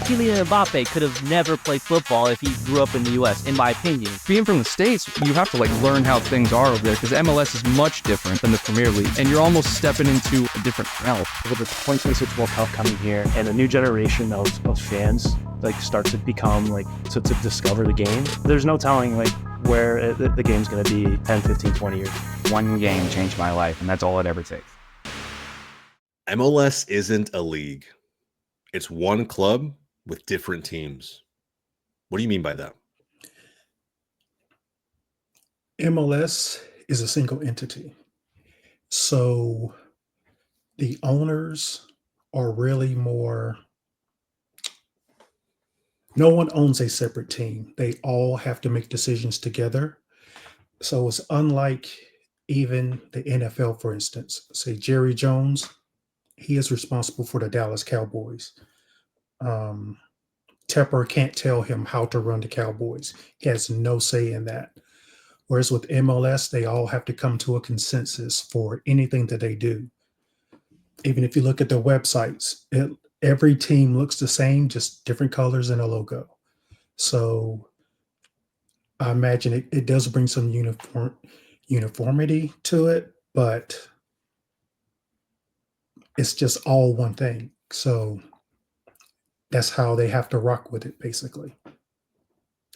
Kylian Mbappe could have never played football if he grew up in the U.S., in my opinion. Being from the States, you have to learn how things are over there because MLS is much different than the Premier League, and you're almost stepping into a different realm. With the 2026 World Cup coming here and a new generation of fans start to become to discover the game, there's no telling where the game's going to be 10, 15, 20 years. One game changed my life, and that's all it ever takes. MLS isn't a league. It's one club with different teams. What do you mean by that? MLS is a single entity. So the owners are really more, no one owns a separate team. They all have to make decisions together. So it's unlike even the NFL, for instance. Say Jerry Jones, he is responsible for the Dallas Cowboys. Tepper can't tell him how to run the Cowboys. He has no say in that. Whereas with MLS, they all have to come to a consensus for anything that they do. Even if you look at their websites, every team looks the same, just different colors and a logo. So I imagine it does bring some uniformity to it, but it's just all one thing. So that's how they have to rock with it, basically.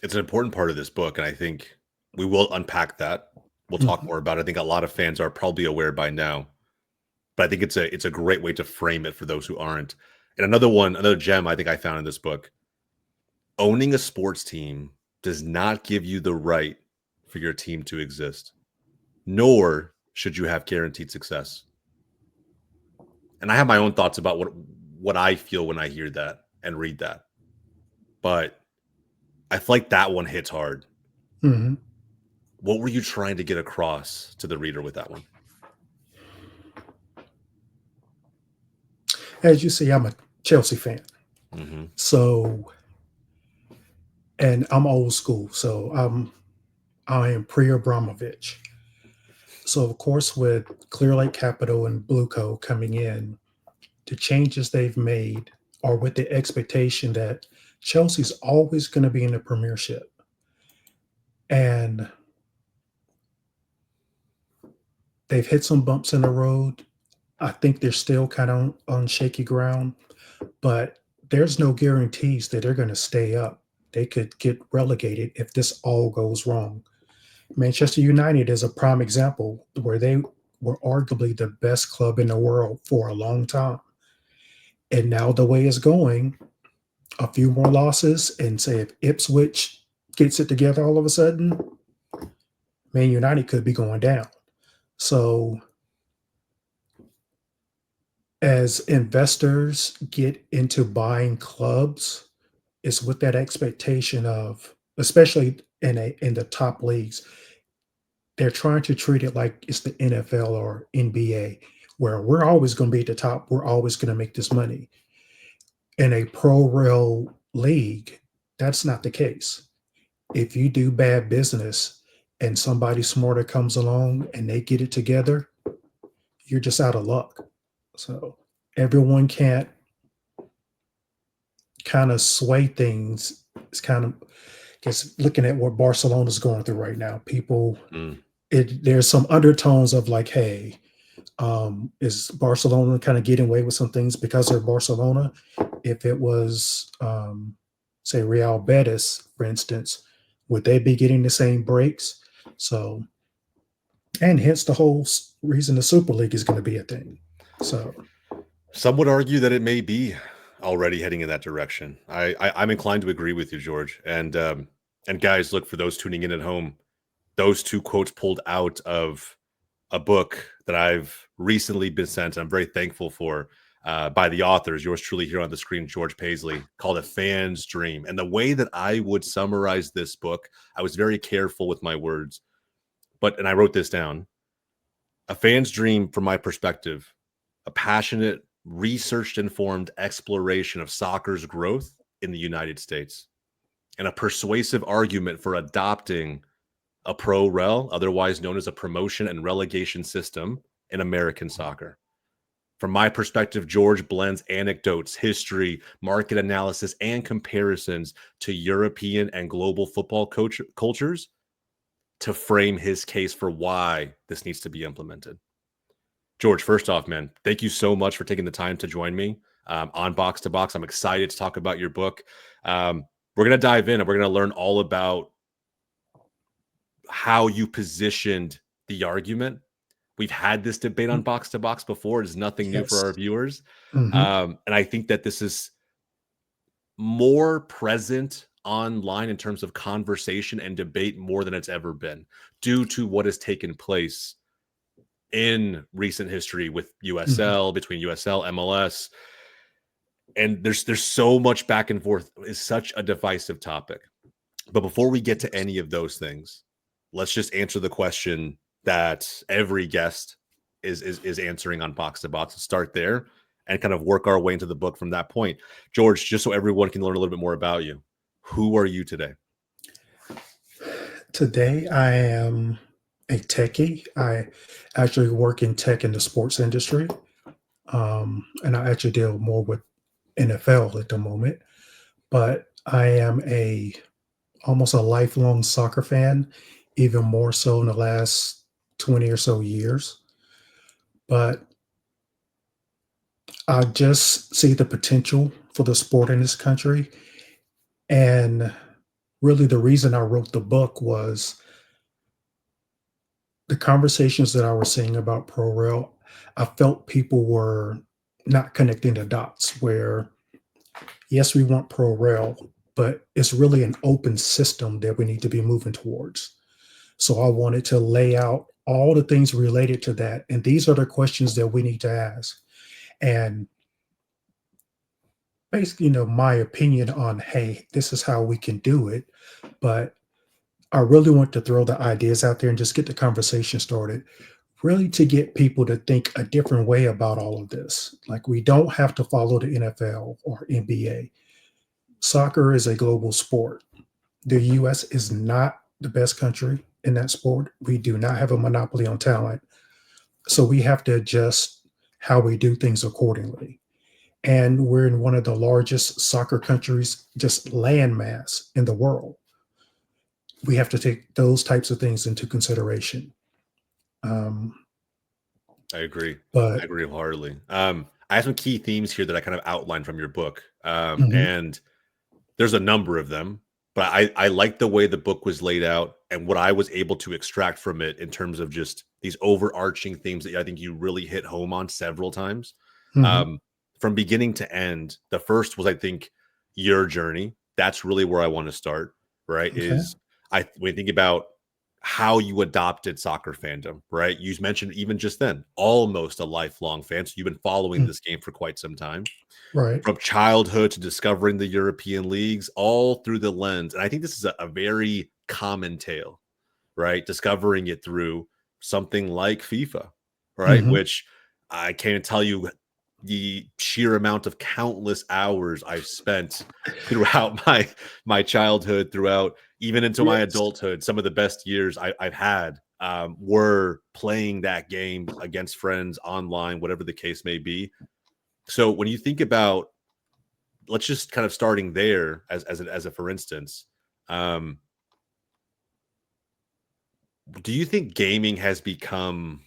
It's an important part of this book, and I think we will unpack that. We'll talk more about it. I think a lot of fans are probably aware by now, but I think it's a great way to frame it for those who aren't. And another gem I think I found in this book: owning a sports team does not give you the right for your team to exist, nor should you have guaranteed success. And I have my own thoughts about what I feel when I hear that and read that, but I feel like that one hits hard. Mm-hmm. What were you trying to get across to the reader with that one? As you see, I'm a Chelsea fan. Mm-hmm. So, and I'm old school. So I am pre-Abramovich. So of course, with Clear Lake Capital and Blueco coming in, the changes they've made are with the expectation that Chelsea's always going to be in the Premiership. And they've hit some bumps in the road. I think they're still kind of on shaky ground, but there's no guarantees that they're going to stay up. They could get relegated if this all goes wrong. Manchester United is a prime example where they were arguably the best club in the world for a long time. And now the way it's going, a few more losses, and say if Ipswich gets it together all of a sudden, Man United could be going down. So as investors get into buying clubs, it's with that expectation of, especially in the top leagues, they're trying to treat it like it's the NFL or NBA, where we're always going to be at the top. We're always going to make this money. In a Pro-Rel league, that's not the case. If you do bad business and somebody smarter comes along and they get it together, you're just out of luck. So everyone can't kind of sway things. It's kind of, just looking at what Barcelona's going through right now. People, there's some undertones of hey, is Barcelona kind of getting away with some things because they're Barcelona? If it was, say, Real Betis, for instance, would they be getting the same breaks? So, and hence the whole reason the Super League is going to be a thing. So, some would argue that it may be already heading in that direction. I'm inclined to agree with you, George. And guys, look, for those tuning in at home, those two quotes pulled out of a book that I've recently been sent, I'm very thankful for, by the authors, yours truly here on the screen, George Pasley, called A Fan's Dream. And the way that I would summarize this book, I was very careful with my words, and I wrote this down. A fan's dream, from my perspective, a passionate, research-informed exploration of soccer's growth in the United States, and a persuasive argument for adopting a Pro-Rel, otherwise known as a promotion and relegation system, in American soccer. From my perspective, George blends anecdotes, history, market analysis, and comparisons to European and global football cultures to frame his case for why this needs to be implemented. George, first off, man, thank you so much for taking the time to join me on Box to Box. I'm excited to talk about your book. We're going to dive in and we're going to learn all about how you positioned the argument. We've had this debate on Box to Box before. It's nothing new for our Yes. viewers. Mhm. And I think that this is more present online in terms of conversation and debate more than it's ever been due to what has taken place in recent history with Mhm. USL, between USL, MLS. And there's so much back and forth. It's such a divisive topic. But before we get to Yes. any of those things, let's just answer the question that every guest is answering on Box to Box. Start there and kind of work our way into the book from that point. George, just so everyone can learn a little bit more about you, who are you today? Today, I am a techie. I actually work in tech in the sports industry, and I actually deal more with NFL at the moment. But I am a almost a lifelong soccer fan, even more so in the last 20 or so years. But I just see the potential for the sport in this country. And really, the reason I wrote the book was the conversations that I was seeing about Pro-Rel. I felt people were not connecting the dots where, yes, we want Pro-Rel, but it's really an open system that we need to be moving towards. So I wanted to lay out all the things related to that. And these are the questions that we need to ask. And basically, my opinion on, hey, this is how we can do it. But I really want to throw the ideas out there and just get the conversation started, really to get people to think a different way about all of this. Like, we don't have to follow the NFL or NBA. Soccer is a global sport. The US is not the best country in that sport. We do not have a monopoly on talent. So we have to adjust how we do things accordingly. And we're in one of the largest soccer countries, just landmass in the world. We have to take those types of things into consideration. Um, I agree. I but agree wholeheartedly. I have some key themes here that I kind of outlined from your book. Mhm, And there's a number of them, but I like the way the book was laid out and what I was able to extract from it in terms of just these overarching themes that I think you really hit home on several times. mhm, Um, from beginning to end, the first was, I think, your journey. That's really where I want to start, right? okay, When you think about how you adopted soccer fandom, right? You mentioned even just then, almost a lifelong fan. So you've been following mm, this game for quite some time right, from childhood to discovering the European leagues, all through the lens. And I think this is a very common tale, right? Discovering it through something like FIFA, right? mhm, Which I can't tell you the sheer amount of countless hours I've spent throughout my childhood, throughout even into my yes, adulthood. Some of the best years I've had were playing that game against friends online, whatever the case may be. So when you think about, let's just kind of starting there as a for instance, um, do you think gaming has become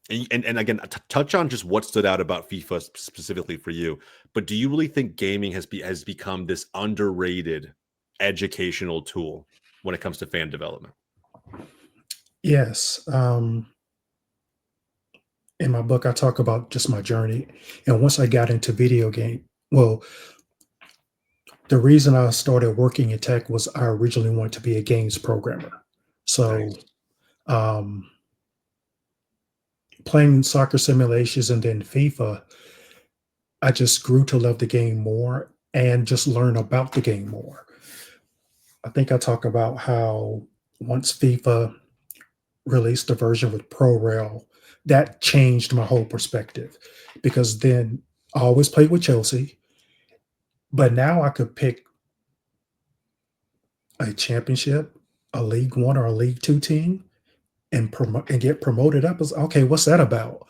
and again touch on just what stood out about FIFA specifically for you, but do you really think gaming has become this underrated educational tool when it comes to fan development? yes. In my book, I talk about just my journey, and once I got into video game, well, the reason I started working in tech was I originally wanted to be a games programmer. So, Nice. um, playing soccer simulations and then FIFA, I just grew to love the game more and just learn about the game more. I think I talk about how once FIFA released the version with Pro-Rel, that changed my whole perspective because then I always played with Chelsea, but now I could pick a championship, a League One or a League Two team and get promoted up. As okay, what's that about?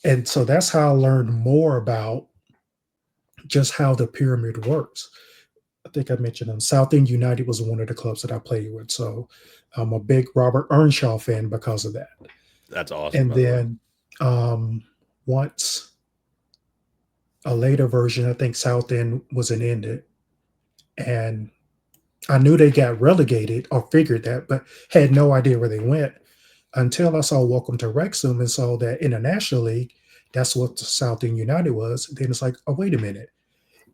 And so that's how I learned more about just how the pyramid works. I think I mentioned South End United was one of the clubs that I played with. So I'm a big Robert Earnshaw fan because of that. That's awesome, And by the way. then once a later version, I think South End wasn't ended. And I knew they got relegated or figured that, but had no idea where they went until I saw Welcome to Wrexham and saw that in the National League, that's what the South End United was. Then it's like, oh, wait a minute.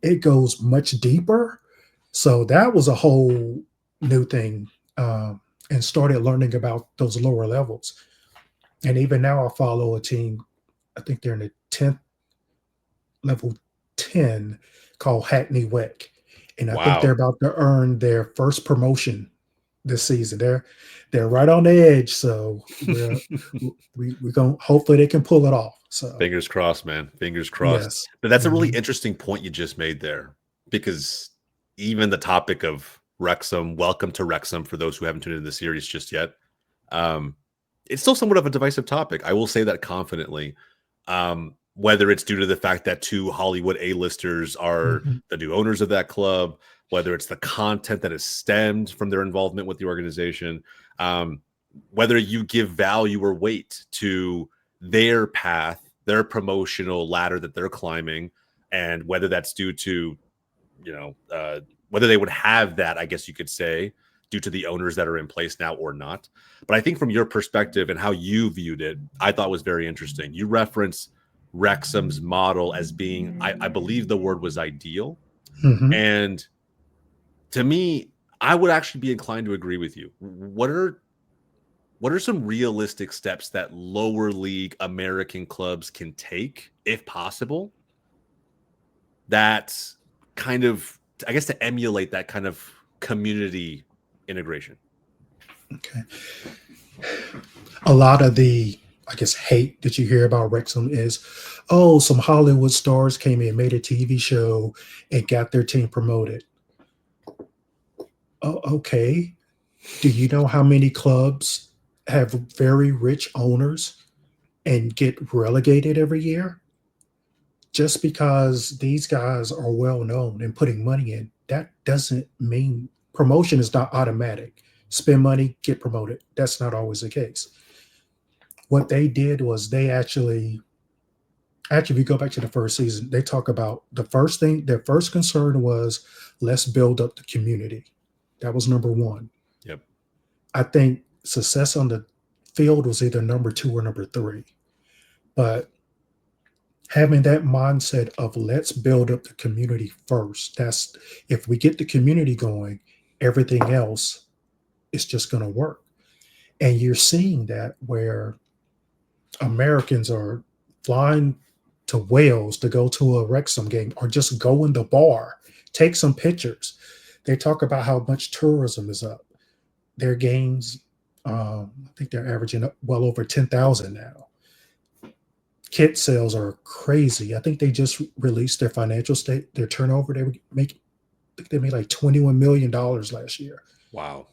It goes much deeper. So that was a whole new thing, and started learning about those lower levels. And even now, I follow a team. I think they're in the 10th level 10 called Hackney Wick. And I think they're Wow. about to earn their first promotion this season. They're right on the edge. So we're going hopefully they can pull it off. So Fingers crossed, man. Fingers crossed. yes. But that's a really Mhm. interesting point you just made there, because even the topic of Wrexham, welcome to Wrexham for those who haven't tuned into the series just yet. Um, it's still somewhat of a divisive topic. I will say that confidently. Whether it's due to the fact that two Hollywood A-listers are Mhm. the new owners of that club, whether it's the content that has stemmed from their involvement with the organization, um, whether you give value or weight to their path, their promotional ladder that they're climbing, and whether that's due to, whether they would have that, I guess you could say, due to the owners that are in place now or not. But I think from your perspective and how you viewed it, I thought was very interesting. You reference Wrexham's model as being, I believe the word was ideal. Mhm. And to me, I would actually be inclined to agree with you. What are some realistic steps that lower league American clubs can take, if possible, that kind of, I guess, to emulate that kind of community integration? Okay. A lot of the, I guess, hate that you hear about Wrexham is, oh, some Hollywood stars came in, made a TV show, and got their team promoted. Oh, okay. Do you know how many clubs have very rich owners and get relegated every year? Just because these guys are well known and putting money in, that doesn't mean promotion is not automatic. Spend money, get promoted. That's not always the case. What they did was they actually, if you go back to the first season, they talk about the first thing, their first concern was let's build up the community. That was number one. Yep. I think success on the field was either number two or number three. But having that mindset of let's build up the community first, that's if we get the community going, everything else is just going to work. And you're seeing that where Americans are flying to Wales to go to a Wrexham game or just go in the bar, take some pictures. They talk about how much tourism is up. Their games, I think they're averaging well over 10,000 now. Kit sales are crazy. I think they just released their financial state, their turnover. They would make, I think they made like $21 million last year. Wow.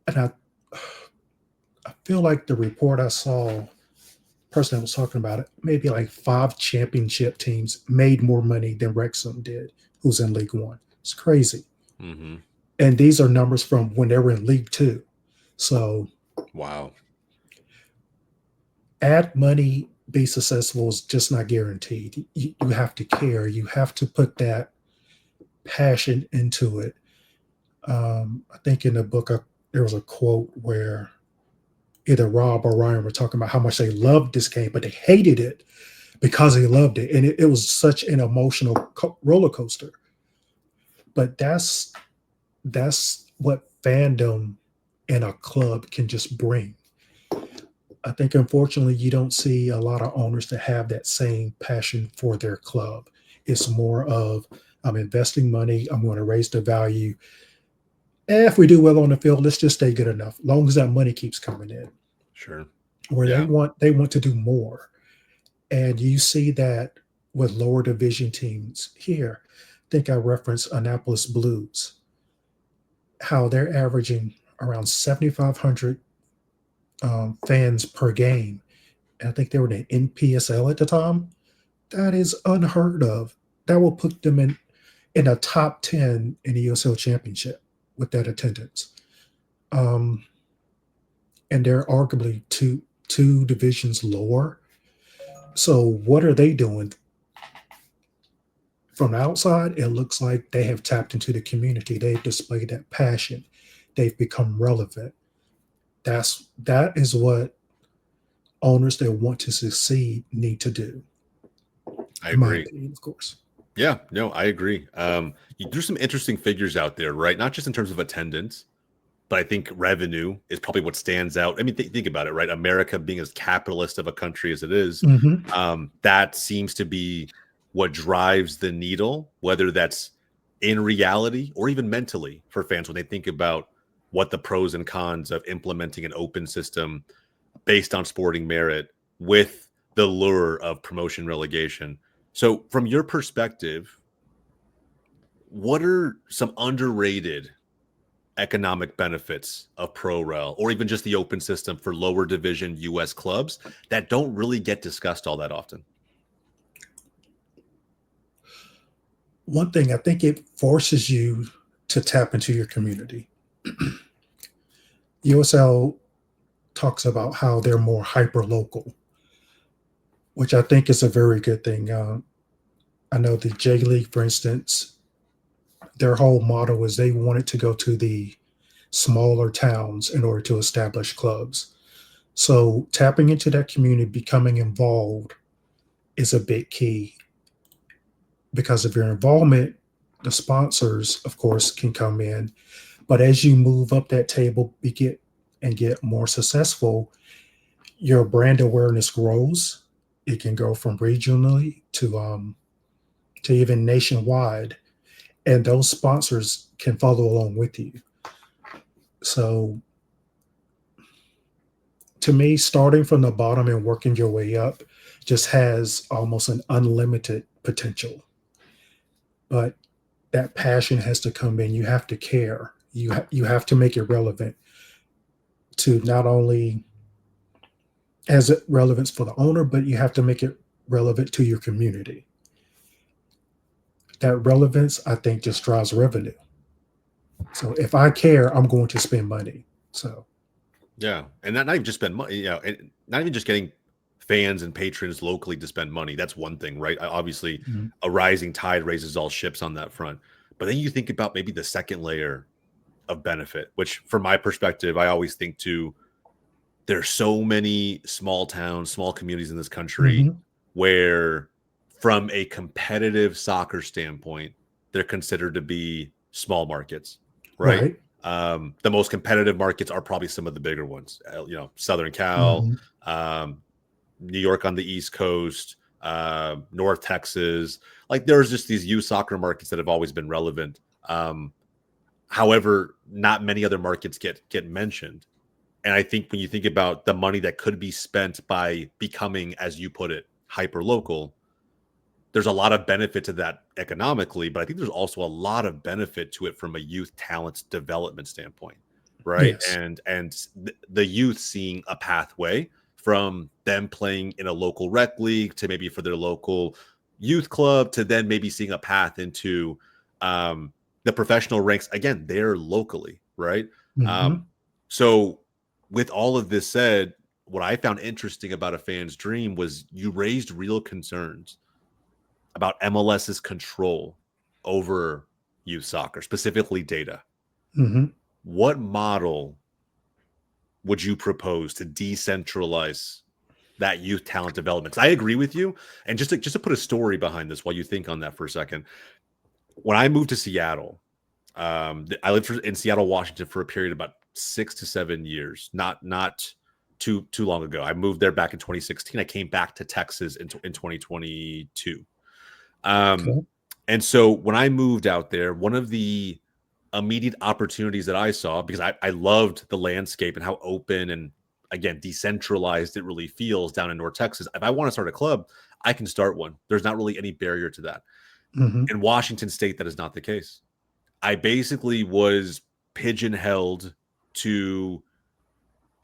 And I feel like the report I saw, person that was talking about it, maybe like 5 championship teams made more money than Wrexham did, who's in League One. It's crazy. Mm-hmm. And these are numbers from when they were in League Two. So Wow. add money, be successful is just not guaranteed. You have to care. You have to put that passion into it. I think in the book, there was a quote where either Rob or Ryan were talking about how much they loved this game, but they hated it because they loved it. And it was such an emotional roller coaster. But that's what fandom in a club can just bring. I think unfortunately you don't see a lot of owners that have that same passion for their club. It's more of I'm investing money, I'm going to raise the value. If we do well on the field, let's just stay good enough, long as that money keeps coming in. Sure. Where Yeah. they want to do more. And you see that with lower division teams here. I think I referenced Annapolis Blues, how they're averaging around 7,500 fans per game. and I think they were in NPSL at the time. That is unheard of. That will put them in a top 10 in the USL championship with that attendance. Um, and they're arguably two divisions lower. So what are they doing? From the outside, it looks like they have tapped into the community. They've displayed that passion. They've become relevant. That is what owners that want to succeed need to do. I In my agree. opinion, of course. Yeah, no, I agree. There's some interesting figures out there, right? Not just in terms of attendance, but I think revenue is probably what stands out. I mean, think about it, right? America being as capitalist of a country as it is, that seems to be what drives the needle, whether that's in reality or even mentally for fans when they think about what the pros and cons of implementing an open system based on sporting merit with the lure of promotion relegation. So, from your perspective, what are some underrated economic benefits of Pro-Rel or even just the open system for lower division US clubs that don't really get discussed all that often? One thing, I think it forces you to tap into your community. USL talks about how they're more hyper local, which I think is a very good thing. I know the J League, for instance, their whole motto is they wanted to go to the smaller towns in order to establish clubs. So tapping into that community, becoming involved is a big key because of your involvement, the sponsors, of course, can come in. But as you move up that table, get more successful, your brand awareness grows. It can go from regionally to even nationwide, and those sponsors can follow along with you. So, to me, starting from the bottom and working your way up just has almost an unlimited potential. But that passion has to come in. You have to care. You have to make it relevant to not only has it relevance for the owner, but you have to make it relevant to your community. That relevance, I think, just drives revenue. So if I care, I'm going to spend money. So Yeah, and not even just spend money, and not even just getting fans and patrons locally to spend money. That's one thing, right? Obviously, mhm, a rising tide raises all ships on that front. But then you think about maybe the second layer of benefit, which, from my perspective, I always think to there's so many small towns, small communities in this country mhm, where, from a competitive soccer standpoint, they're considered to be small markets, right? right. The most competitive markets are probably some of the bigger ones, Southern Cal, Mhm, New York on the East Coast, North Texas. Like, there's just these youth soccer markets that have always been relevant. However, not many other markets get mentioned. And I think when you think about the money that could be spent by becoming, as you put it, hyper local, there's a lot of benefit to that economically, but I think there's also a lot of benefit to it from a youth talent development standpoint, right? yes. And the youth seeing a pathway from them playing in a local rec league to maybe for their local youth club to then maybe seeing a path into the professional ranks again there locally, right? Mhm, So with all of this said, what I found interesting about a fan's dream was you raised real concerns about MLS's control over youth soccer, specifically data. mhm. What model would you propose to decentralize that youth talent development? 'Cause I agree with you. And just to put a story behind this while you think on that for a second. When I moved to Seattle, I lived in Seattle, Washington for a period of about 6 to 7 years, not too long ago. I moved there back in 2016. I came back to Texas in 2022. Um, Okay. and so when I moved out there, one of the immediate opportunities that I saw, because I loved the landscape and how open and, again, decentralized it really feels down in North Texas. If I want to start a club, I can start one. There's not really any barrier to that. Mhm, In Washington State, that is not the case. I basically was pigeonholed to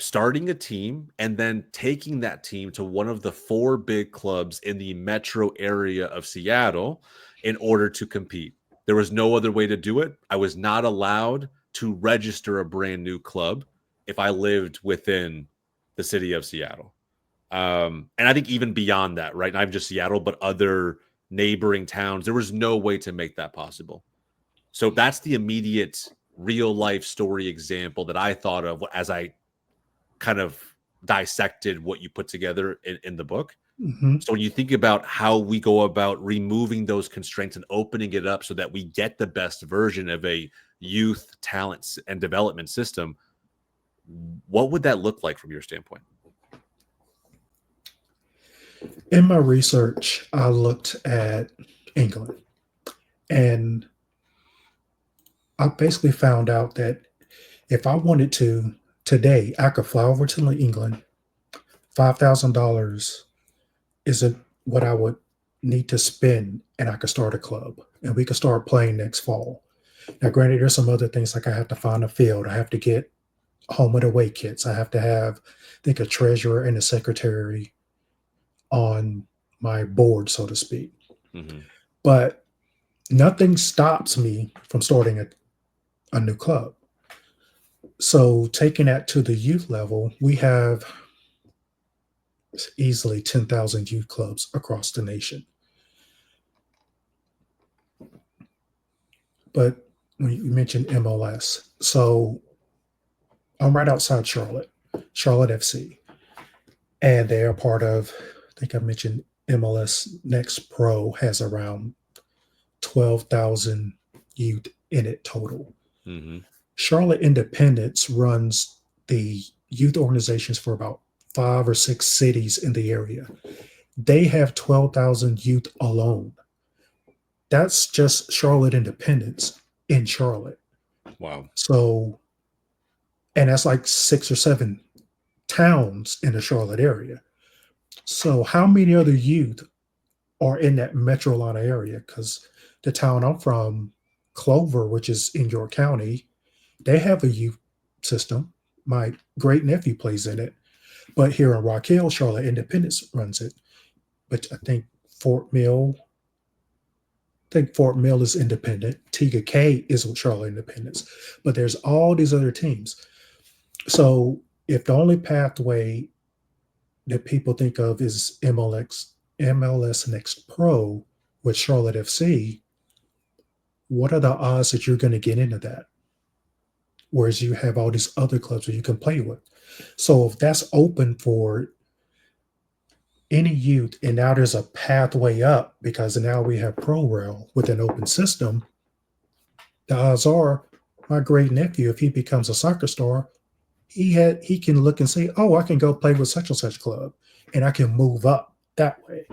starting a team and then taking that team to one of the 4 big clubs in the metro area of Seattle in order to compete. There was no other way to do it. I was not allowed to register a brand new club if I lived within the city of Seattle. And I think even beyond that, right? Not just Seattle, but other neighboring towns, there was no way to make that possible. So that's the immediate real life story example that I thought of as I kind of dissected what you put together in the book. Hmm. So when you think about how we go about removing those constraints and opening it up so that we get the best version of a youth talent and development system, what would that look like from your standpoint? In my research, I looked at England, and I basically found out that if I wanted to today, I could fly over to England. $5,000 isn't what I would need to spend, and I could start a club, and we could start playing next fall. Now, granted, there's some other things like I have to find a field, I have to get home and away kits, I have to have, I think, a treasurer and a secretary on my board, so to speak. Mm-hmm. But nothing stops me from starting a new club. So taking that to the youth level, we have easily 10,000 youth clubs across the nation. But when you mentioned MLS, so I'm right outside Charlotte, Charlotte FC, and they are part of, I think I mentioned MLS Next Pro has around 12,000 youth in it total. Mm-hmm. Charlotte Independence runs the youth organizations for about 5 or 6 cities in the area. They have 12,000 youth alone. That's just Charlotte Independence in Charlotte. Wow. So, and that's like 6 or 7 towns in the Charlotte area. So, how many other youth are in that Metro Atlanta area? Because the town I'm from, Clover, which is in York County, they have a youth system. My great nephew plays in it. But here in Rock Hill, Charlotte Independence runs it. But I think Fort Mill is independent. Tega K is Charlotte Independence. But there's all these other teams. So if the only pathway that people think of is MLS Next Pro with Charlotte FC, what are the odds that you're going to get into that? Whereas you have all these other clubs that you can play with. So if that's open for any youth, and now there's a pathway up because now we have Pro-Rel with an open system, the odds are my great nephew, if he becomes a soccer star, he can look and say, oh, I can go play with such and such club, and I can move up that way.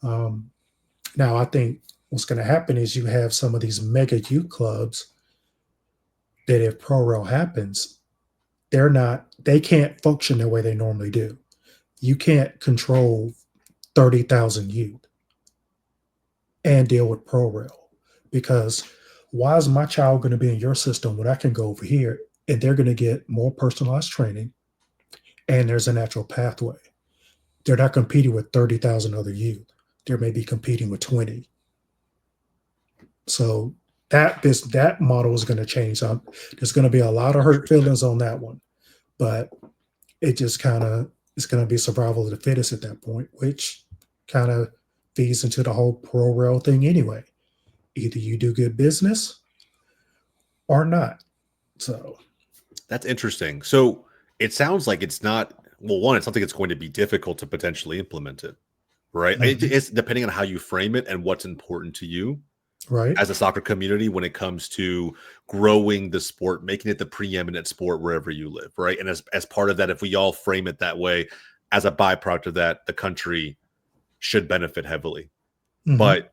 Now, I think what's going to happen is you have some of these mega youth clubs that if Pro-Rel happens, they can't function the way they normally do. You can't control 30,000 youth and deal with Pro-Rel, because why is my child going to be in your system when I can go over here and they're going to get more personalized training and there's a natural pathway? They're not competing with 30,000 other youth. They may be competing with 20. So that model is going to change. There's going to be a lot of hurt feelings on that one, but it just kind of, it's going to be survival of the fittest at that point, which kind of feeds into the whole Pro-Rel thing anyway. Either you do good business or not. So that's interesting. So it sounds like it's not, well, one, it's something that's going to be difficult to potentially implement it, right? Mhm. It's depending on how you frame it and what's important to you right. as a soccer community when it comes to growing the sport, making it the preeminent sport wherever you live, right? And as part of that, if we all frame it that way, as a byproduct of that, the country should benefit heavily. Mhm. But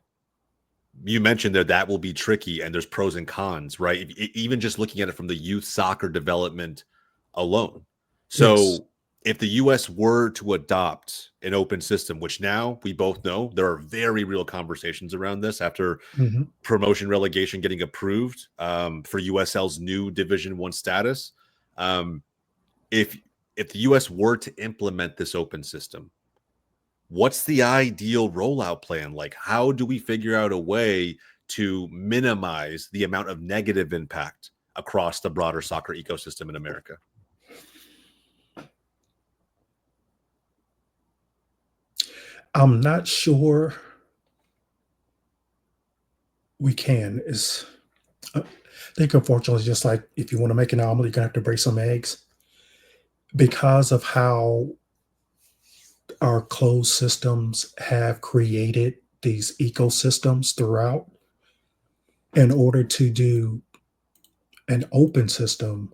you mentioned that will be tricky, and there's pros and cons, right? Even just looking at it from the youth soccer development alone. So Yes. if the US were to adopt an open system, which now we both know there are very real conversations around this after Mhm. promotion relegation getting approved for USL's new Division 1 status. If if the US were to implement this open system, what's the ideal rollout plan? Like, how do we figure out a way to minimize the amount of negative impact across the broader soccer ecosystem in America? I'm not sure we can. Is I think unfortunately, just like if you want to make an omelet, you're gonna have to break some eggs because of how our closed systems have created these ecosystems throughout. In order to do an open system,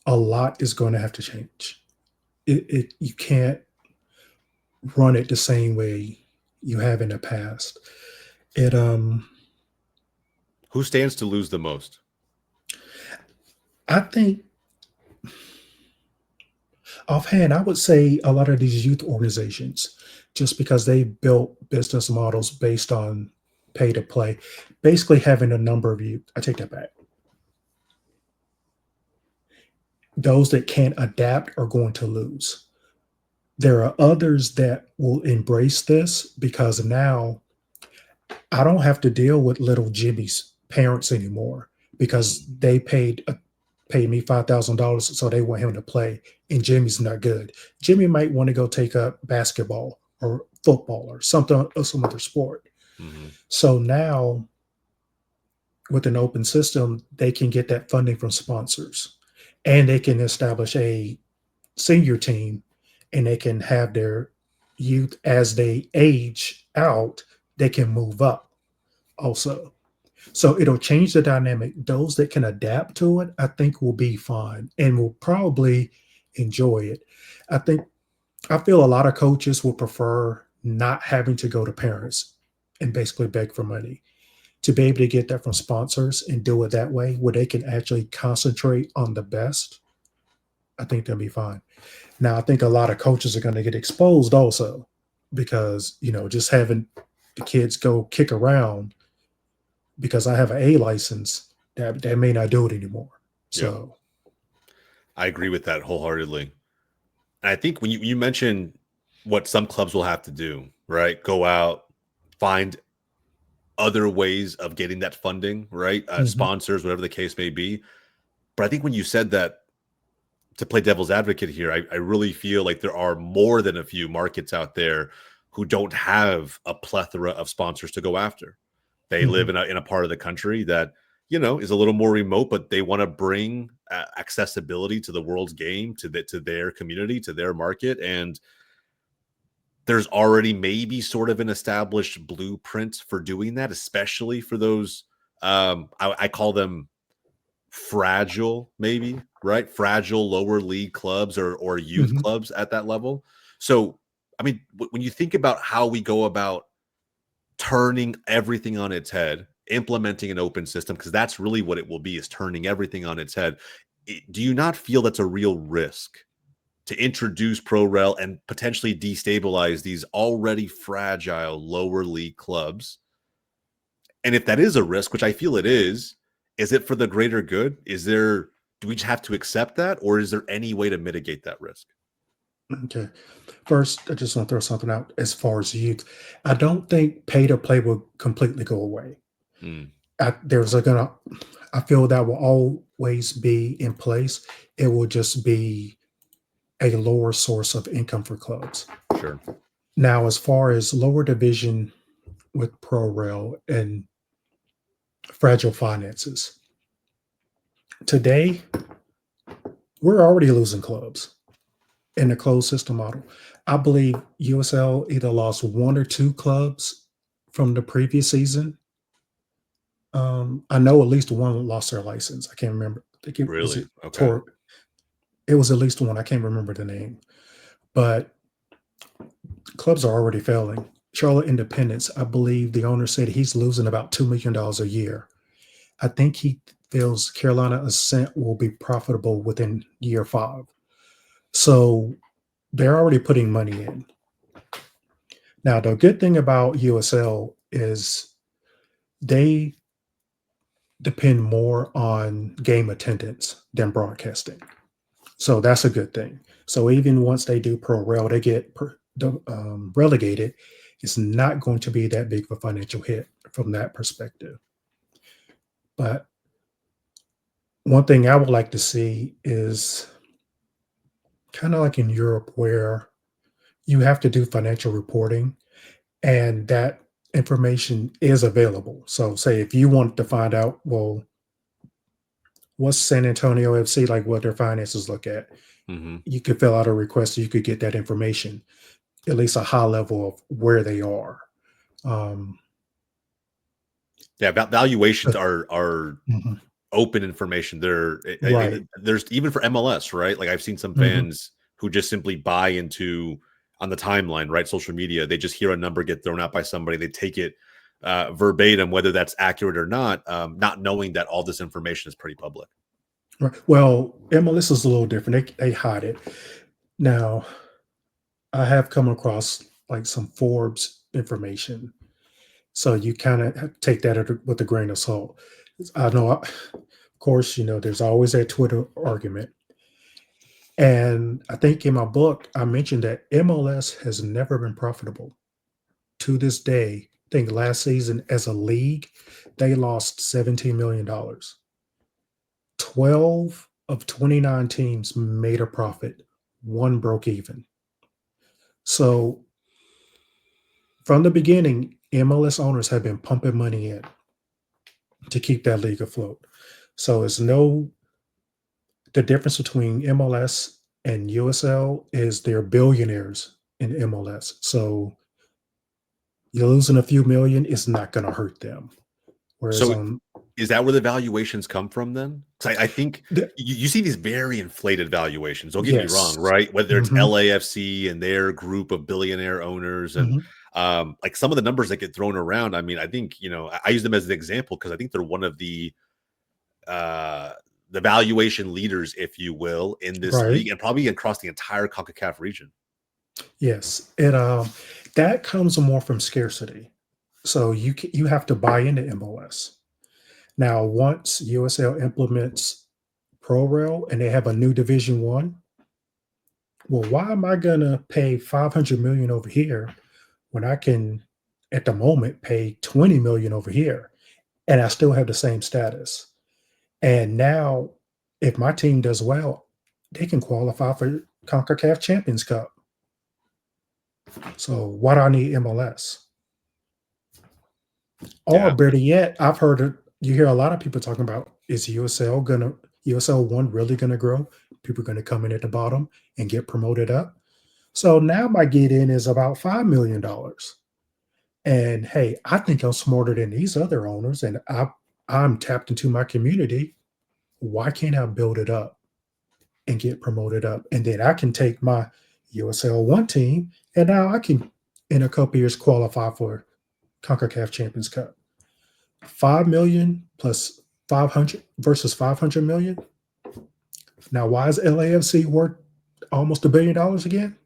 a lot is going to have to change. You can't run it the same way you have in the past. It Who stands to lose the most? I think offhand, I would say a lot of these youth organizations, just because they built business models based on pay to play, basically having a number of youth. I take that back. Those that can't adapt are going to lose. There are others that will embrace this because now I don't have to deal with little Jimmy's parents anymore because they paid me $5,000 so they want him to play, and Jimmy's not good. Jimmy might want to go take up basketball or football or something or some other sport. Mm-hmm. So now with an open system, they can get that funding from sponsors and they can establish a senior team and they can have their youth as they age out, they can move up also. So it'll change the dynamic. Those that can adapt to it, I think will be fine and will probably enjoy it. I think I feel a lot of coaches will prefer not having to go to parents and basically beg for money. To be able to get that from sponsors and do it that way, where they can actually concentrate on the best, I think they'll be fine. Now, I think a lot of coaches are going to get exposed also because, just having the kids go kick around because I have an A license, that may not do it anymore. So, I agree with that wholeheartedly. And I think when you mentioned what some clubs will have to do, right? Go out, find other ways of getting that funding, right? mhm, Sponsors, whatever the case may be. But I think when you said that, to play devil's advocate here, I really feel like there are more than a few markets out there who don't have a plethora of sponsors to go after. They live mhm. in a part of the country that is a little more remote, but they want to bring accessibility to the world's game to their community, to their market, and there's already maybe sort of an established blueprint for doing that, especially for those I call them fragile, maybe, right? Fragile lower league clubs or youth Mhm. clubs at that level. So, I mean, when you think about how we go about turning everything on its head, implementing an open system, because that's really what it will be, is turning everything on its head. Do you not feel that's a real risk to introduce Pro-Rel and potentially destabilize these already fragile lower league clubs? And if that is a risk, which I feel it is it for the greater good? Do we just have to accept that, or is there any way to mitigate that risk? Okay. First, I just want to throw something out as far as youth. I don't think pay to play will completely go away. Mm, There's a gonna. I feel that will always be in place. It will just be a lower source of income for clubs. sure. Now, as far as lower division with Pro Rail and fragile finances, today we're already losing clubs in the closed system model. I believe USL either lost one or two clubs from the previous season. I know at least one lost their license. I can't remember. I think it was Really? it Okay. Tor. It was at least one. I can't remember the name, but clubs are already failing. Charlotte Independence, I believe the owner said he's losing about $2 million a year. I think he feels Carolina Ascent will be profitable within year 5. So they're already putting money in. Now, the good thing about USL is they depend more on game attendance than broadcasting. So that's a good thing. So even once they do Pro-Rel, they get relegated. It's not going to be that big of a financial hit from that perspective. But one thing I would like to see is kind of like in Europe, where you have to do financial reporting and that information is available. So, say if you want to find out, well, what's San Antonio FC like, what their finances look at, Hmm. you could fill out a request so you could get that information, at least a high level of where they are. Um, Yeah, valuations uh, are mhm, open information. right. There's even for MLS, right? Like I've seen some Mhm, fans who just simply buy into on the timeline, right? Social media. They just hear a number get thrown out by somebody, they take it verbatim, whether that's accurate or not knowing that all this information is pretty public. right. Well, MLS is a little different. They hide it. Now, I have come across like some Forbes information. So you kind of take that with a grain of salt. I know, of course, there's always that Twitter argument. And I think in my book, I mentioned that MLS has never been profitable to this day. I think last season as a league, they lost $17 million. 12 of 29 teams made a profit, one broke even. So from the beginning, MLS owners have been pumping money in to keep that league afloat. So it's no the difference between MLS and USL is they're billionaires in MLS. So you're losing a few million, it's not going to hurt them. Whereas So on is that where the valuations come from then? 'Cause I think the, you see these very inflated valuations. Don't get me wrong, yes, right? Whether it's hmm LAFC and their group of billionaire owners and hmm like some of the numbers that get thrown around. I mean, I think, I use them as an example because I think they're one of uh the valuation leaders, if you will, in this right, league and probably across the entire CONCACAF region. yes, it that comes more from scarcity. So you have to buy into MLS. Now, once USL implements Pro-Rel and they have a new Division One, well, why am I gonna pay 500 million over here when I can, at the moment, pay 20 million over here and I still have the same status? And now, if my team does well, they can qualify for CONCACAF Champions Cup. So why do I need MLS? Or Yeah. better yet, I've heard it, you hear a lot of people talking about, is USL one really gonna grow? People are gonna come in at the bottom and get promoted up. So now my get in is about $5 million. And hey, I think I'm smarter than these other owners, and I'm tapped into my community. Why can't I build it up and get promoted up? And then I can take my USL one team, and now I can, in a couple years, qualify for CONCACAF Champions Cup. 5 million plus 500 versus 500 million. Now, why is LAFC worth almost $1 billion again?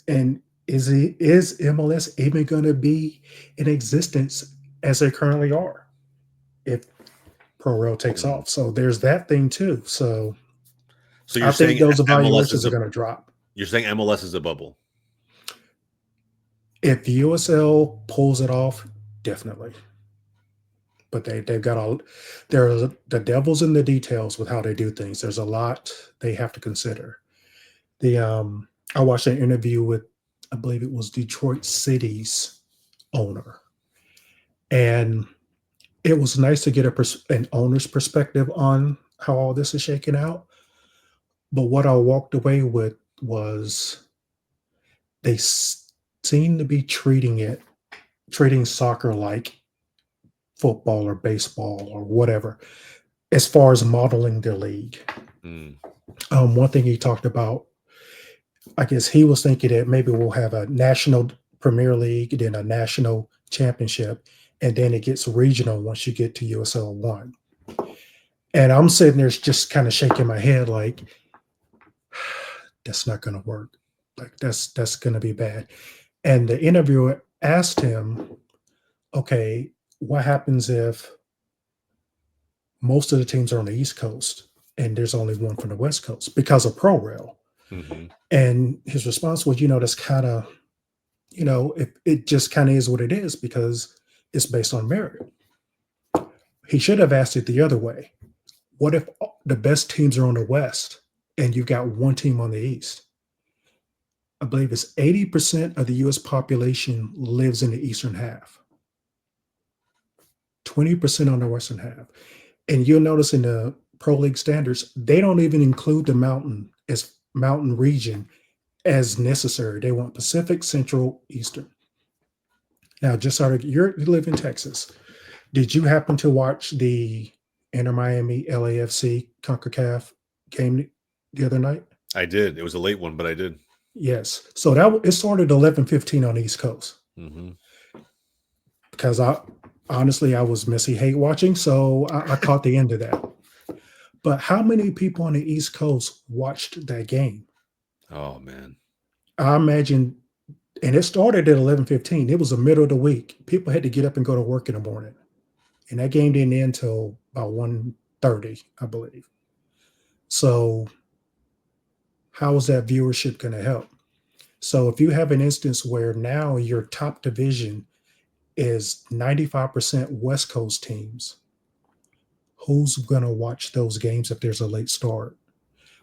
And is MLS even going to be in existence as they currently are if Pro-Rel takes Mhm. off? So there's that thing too. So So I you're think saying those MLS is evaluations are a going to drop. you're saying MLS is a bubble. If USL pulls it off, definitely. But they've got all there's the devil's in the details with how they do things. There's a lot they have to consider. The I watched an interview with, I believe it was Detroit City's owner, and it was nice to get an owner's perspective on how all this is shaking out. But what I walked away with was they seem to be treating soccer like football or baseball or whatever, as far as modeling their league. Mm. One thing he talked about, I guess he was thinking that maybe we'll have a national Premier League, then a national championship, and then it gets regional once you get to USL one. And I'm sitting there just kind of shaking my head like, that's not going to work. Like that's going to be bad. And the interviewer asked him, okay, what happens if most of the teams are on the East Coast? and there's only one from the West Coast because of Pro-Rel. Hmm. And his response was, that's kind of, it just kind of is what it is because it's based on merit. He should have asked it the other way. What if the best teams are on the West and you've got one team on the East? I believe it's 80% of the US population lives in the eastern half, 20% on the western half. And you'll notice in the Pro League standards, they don't even include the mountain region as necessary. They want Pacific, Central, Eastern. Now, just out of you live in Texas. Did you happen to watch the Inter Miami LAFC CONCACAF game the other night? I did. It was a late one, but I did. Yes. So it started 11:15 on the East Coast. Hmm. Because I was Missy hate watching, so I caught the end of that. But how many people on the East Coast watched that game? Oh man. I imagine, and it started at 11:15. It was the middle of the week. People had to get up and go to work in the morning, and that game didn't end until about 1:30, I believe. So how is that viewership going to help? So if you have an instance where now your top division is 95% West Coast teams, who's going to watch those games if there's a late start?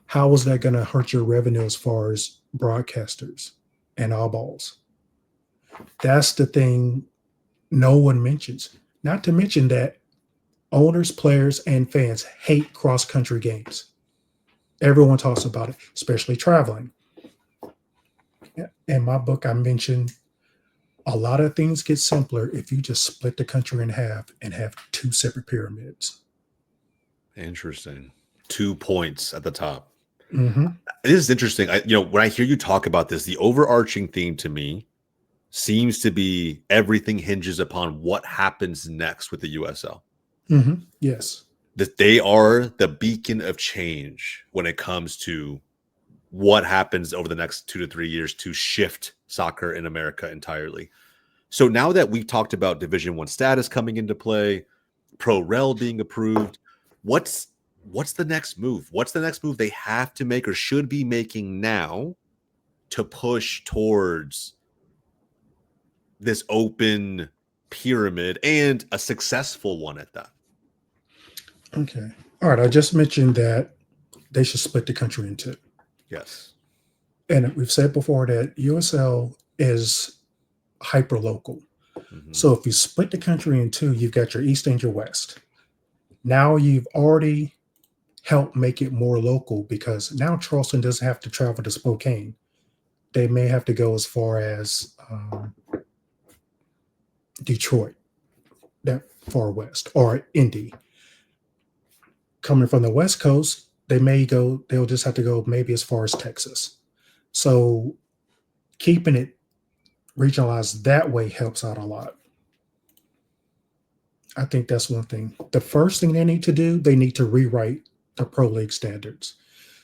How is that going to hurt your revenue as far as broadcasters and all balls? That's the thing no one mentions. Not to mention that owners, players, and fans hate cross-country games. Everyone talks about it, especially traveling. In my book, I mentioned a lot of things get simpler if you just split the country in half and have two separate pyramids. Interesting. 2 points at the top. Mm-hmm. It is interesting. When I hear you talk about this, the overarching theme to me seems to be everything hinges upon what happens next with the USL. Mm-hmm. Yes. That they are the beacon of change when it comes to what happens over the next 2 to 3 years to shift soccer in America entirely. So now that we've talked about Division I status coming into play, Pro-Rel being approved, what's the next move? What's the next move they have to make or should be making now to push towards this open pyramid and a successful one at that? Okay. All right. I just mentioned that they should split the country in two. Yes. And we've said before that USL is hyper local. Mhm. So if you split the country in two, you've got your East and your West. Now you've already helped make it more local because now Charleston doesn't have to travel to Spokane. They may have to go as far as Detroit, that far west, or Indy. Coming from the West Coast, they'll just have to go maybe as far as Texas. So keeping it regionalized that way helps out a lot. I think that's one thing. The first thing they need to do, they need to rewrite the Pro League standards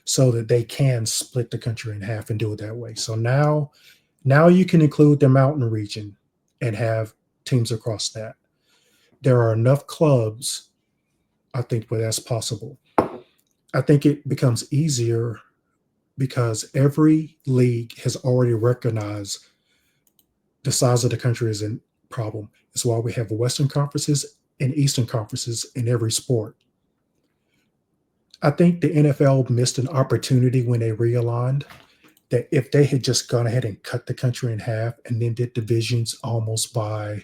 so that they can split the country in half and do it that way. So now you can include the mountain region and have teams across that. There are enough clubs, I think, where that's possible. I think it becomes easier because every league has already recognized the size of the country is a problem. It's why we have Western conferences and Eastern conferences in every sport. I think the NFL missed an opportunity when they realigned that if they had just gone ahead and cut the country in half and then did divisions almost by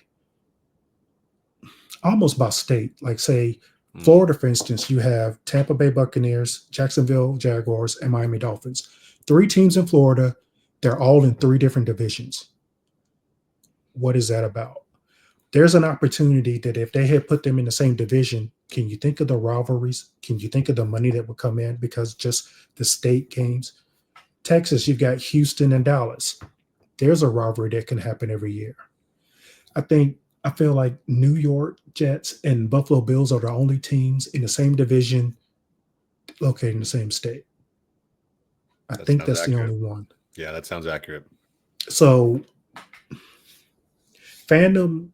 state, like say Florida, for instance, you have Tampa Bay Buccaneers, Jacksonville Jaguars, and Miami Dolphins. 3 teams in Florida. They're all in 3 different divisions. What is that about? There's an opportunity that if they had put them in the same division, can you think of the rivalries? Can you think of the money that would come in because just the state games? Texas, you've got Houston and Dallas. There's a rivalry that can happen every year. I feel like New York Jets and Buffalo Bills are the only teams in the same division located in the same state. I That think sounds that's accurate. the only one. Yeah, that sounds accurate. So fandom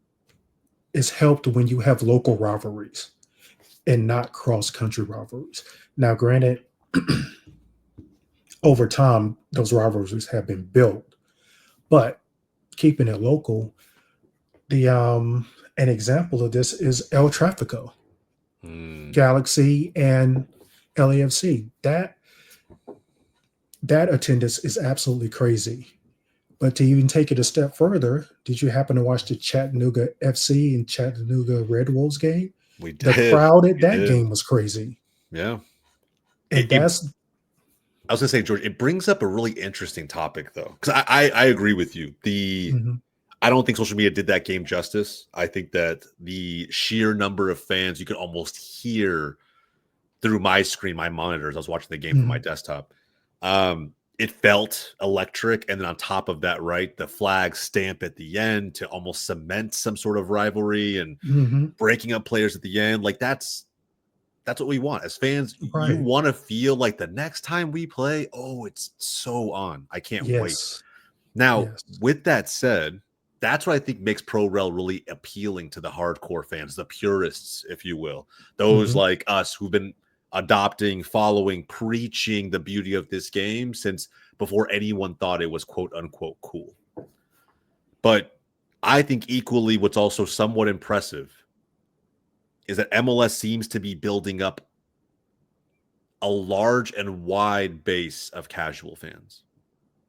is helped when you have local rivalries and not cross-country rivalries. Now, granted, over time, those rivalries have been built, but keeping it local, the an example of this is El Trafico, Hmm. Galaxy, and LAFC. That attendance is absolutely crazy. But to even take it a step further, did you happen to watch the Chattanooga FC and Chattanooga Red Wolves game? We The did. crowd at We that did. game was crazy. Yeah. And that's I was gonna say, George, it brings up a really interesting topic though. Because I agree with you. mhm, I don't think social media did that game justice. I think that the sheer number of fans you could almost hear through my screen, my monitors. I was watching the game from my mhm, desktop. It felt electric, and then on top of that, right, the flag stamp at the end to almost cement some sort of rivalry and mhm, breaking up players at the end. Like that's what we want as fans. You right. want to feel like the next time we play, oh, it's so on. I can't wait. Yes. Now, Yes. with that said, that's what I think makes Pro-Rel really appealing to the hardcore fans, the purists, if you will. Those Mhm, like us who've been adopting, following, preaching the beauty of this game since before anyone thought it was quote unquote cool. But I think equally what's also somewhat impressive is that MLS seems to be building up a large and wide base of casual fans.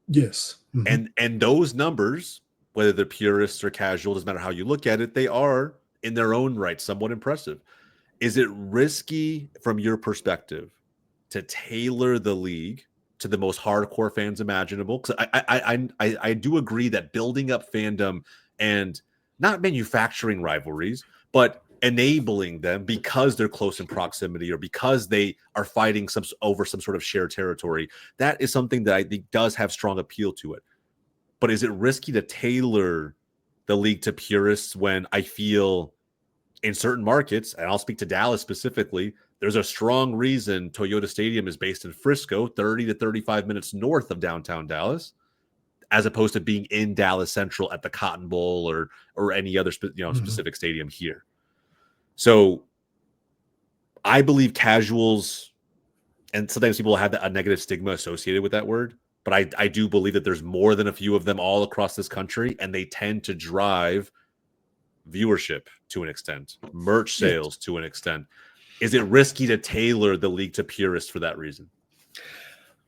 yes. Mhm, And those numbers, whether they're purists or casual, doesn't matter how you look at it, they are in their own right somewhat impressive. Is it risky from your perspective to tailor the league to the most hardcore fans imaginable? Because I do agree that building up fandom and not manufacturing rivalries, but enabling them because they're close in proximity or because they are fighting over some sort of shared territory, that is something that I think does have strong appeal to it. But is it risky to tailor the league to purists when I feel in certain markets, and I'll speak to Dallas specifically, there's a strong reason Toyota Stadium is based in Frisco, 30 to 35 minutes north of downtown Dallas, as opposed to being in Dallas Central at the Cotton Bowl or any other mhm, specific stadium here. So I believe casuals, and sometimes people have a negative stigma associated with that word, but I do believe that there's more than a few of them all across this country, and they tend to drive viewership to an extent, merch yes. sales to an extent. Is it risky to tailor the league to purists for that reason?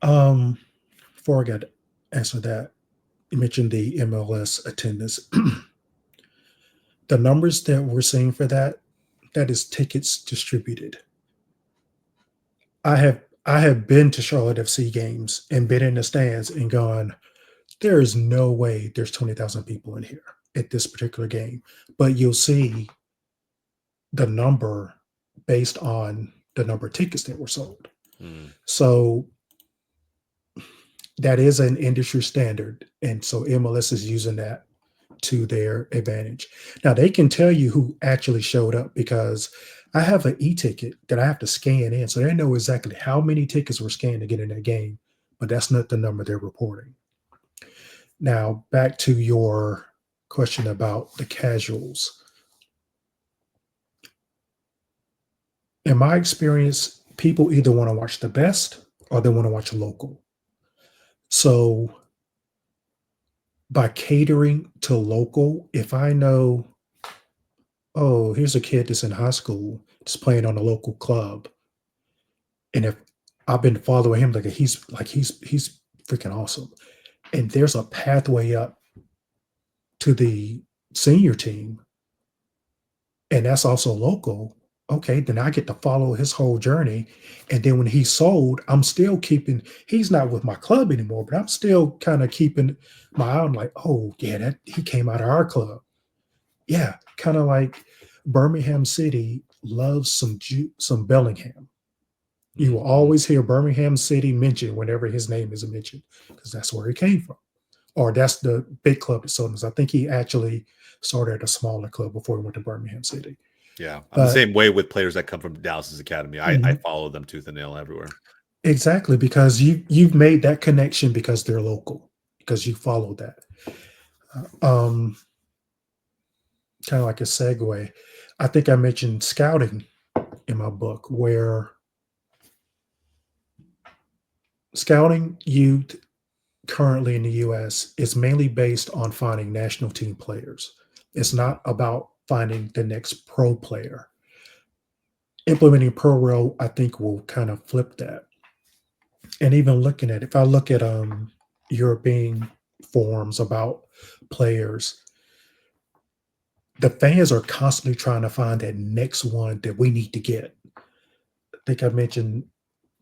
Um, Before I got to answer that, you mentioned the MLS attendance. The numbers that we're seeing for that, that is tickets distributed. I have been to Charlotte FC games and been in the stands and gone, there is no way there's 20,000 people in here at this particular game. But you'll see the number based on the number of tickets that were sold. Hmm. So that is an industry standard. And so MLS is using that to their advantage. Now they can tell you who actually showed up because I have an e-ticket that I have to scan in. So they know exactly how many tickets were scanned to get in that game, but that's not the number they're reporting. Now back to your question about the casuals. In my experience, people either want to watch the best or they want to watch local. So by catering to local, if I know, oh, here's a kid that's in high school that's playing on a local club, and if I've been following him, like he's freaking awesome, and there's a pathway up to the senior team, and that's also local. Okay, then I get to follow his whole journey, and then when he's sold, I'm still keeping. He's not with my club anymore, but I'm still kind of keeping my eye on, like, oh yeah, that he came out of our club. Yeah, kind of like Birmingham City loves some Bellingham. You will Mm-hmm. always hear Birmingham City mentioned whenever his name is mentioned because that's where he came from, or that's the big club at Sodas. I think he actually started at a smaller club before he went to Birmingham City. Yeah, I'm the But same way with players that come from Dallas's academy. I mhm, follow them tooth and nail everywhere. exactly, because you've made that connection because they're local, because you follow that. Um, Kind of like a segue. I think I mentioned scouting in my book, where scouting youth currently in the US is mainly based on finding national team players. It's Mhm. not about finding the next pro player. Implementing Pro-Rel, I think, will kind of flip that. And even looking at, if I look at European forums about players, the fans are constantly trying to find that next one that we need to get. I think I mentioned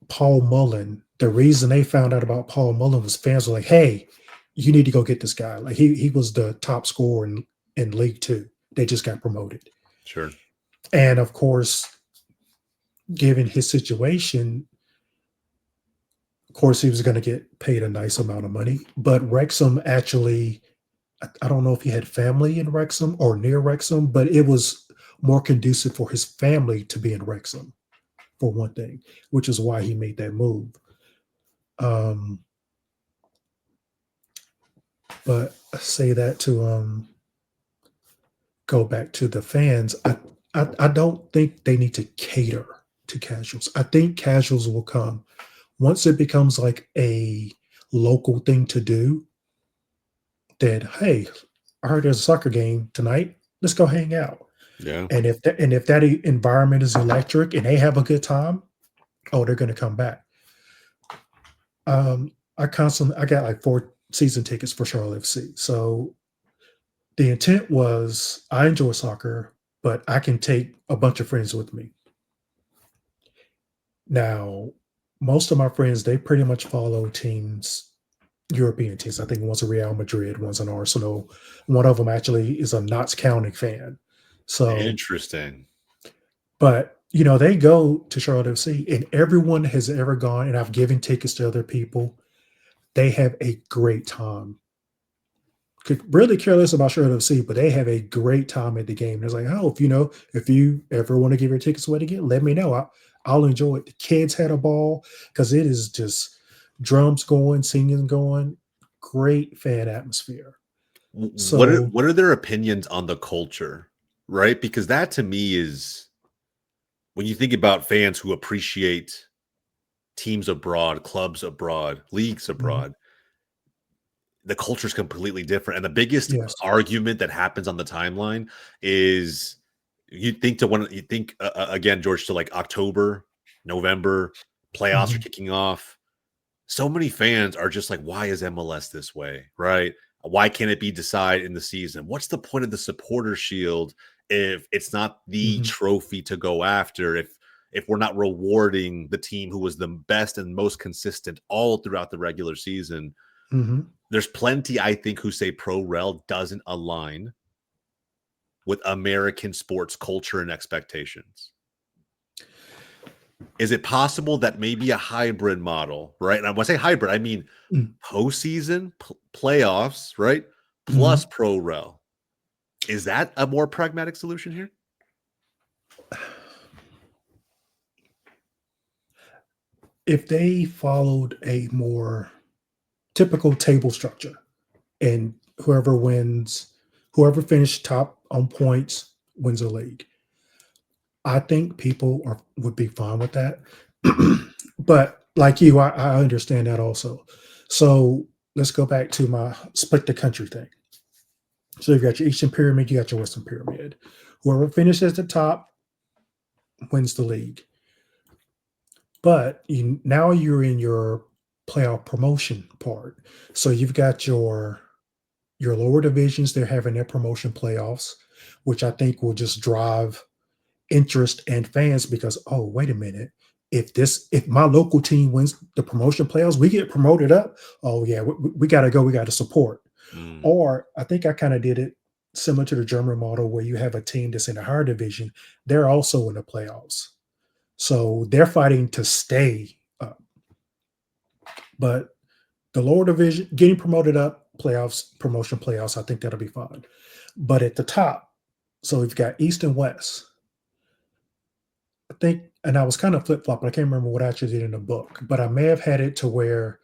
Paul Mullen. The reason they found out about Paul Mullen was fans were like, "Hey, you need to go get this guy." Like he was the top scorer in League Two. They just got promoted, Sure. and of course, given his situation, of course, he was going to get paid a nice amount of money. But Wrexham actually, I don't know if he had family in Wrexham or near Wrexham, but it was more conducive for his family to be in Wrexham, for one thing, which is why he made that move. Um, but I say that to go back to the fans. I don't think they need to cater to casuals. I think casuals will come once it becomes like a local thing to do. That hey, I heard there's a soccer game tonight. Let's go hang out. Yeah. And if that environment is electric and they have a good time, oh, they're going to come back. I got like 4 season tickets for Charlotte FC. So the intent was I enjoy soccer, but I can take a bunch of friends with me. Now, most of my friends, they pretty much follow teams, European teams. I think one's a Real Madrid, one's an Arsenal. One of them actually is a Notts County fan. So, Interesting. but they go to Charlotte FC, and everyone has ever gone, and I've given tickets to other people. They have a great time. Could really care less about Charlotte FC, but they have a great time at the game. It's like, oh, if you ever want to give your tickets away again, let me know. I'll enjoy it. The kids had a ball because it is just drums going, singing going, great fan atmosphere. What are So, their opinions on the culture, right? Because that to me is when you think about fans who appreciate teams abroad, clubs abroad, leagues mhm, abroad, the culture is completely different. And the biggest yes. argument that happens on the timeline is you think again, George, to like October, November, playoffs are Mhm, kicking off. So many fans are just like, why is MLS this way? Right? Why can't it be decided in the season? What's the point of the supporter shield if it's not the mhm, trophy to go after? If we're not rewarding the team who was the best and most consistent all throughout the regular season, mhm. there's plenty, I think, who say Pro-Rel doesn't align with American sports culture and expectations. Is it possible that maybe a hybrid model, right? And when I say hybrid, I mean Mm, postseason playoffs, right? Plus mhm. Pro-Rel. Is that a more pragmatic solution here? If they followed a more typical table structure, and whoever finished top on points wins the league. I think people would be fine with that. But like you, I understand that also. So let's go back to my split the country thing. So you've got your Eastern Pyramid, you got your Western Pyramid. Whoever finishes at the top wins the league. But now you're in your playoff promotion part. So you've got your lower divisions, they're having their promotion playoffs, which I think will just drive interest and fans because, oh, wait a minute. If my local team wins the promotion playoffs, we get promoted up. Oh yeah, we gotta go. We gotta support. Mm, Or I think I kind of did it similar to the German model where you have a team that's in a higher division. They're also in the playoffs, so they're fighting to stay up. But the lower division getting promoted up, playoffs, promotion playoffs, I think that'll be fine. But at the top, so we've got East and West. I think, and I was kind of flip flop. I can't remember what I actually did in the book, but I may have had it to where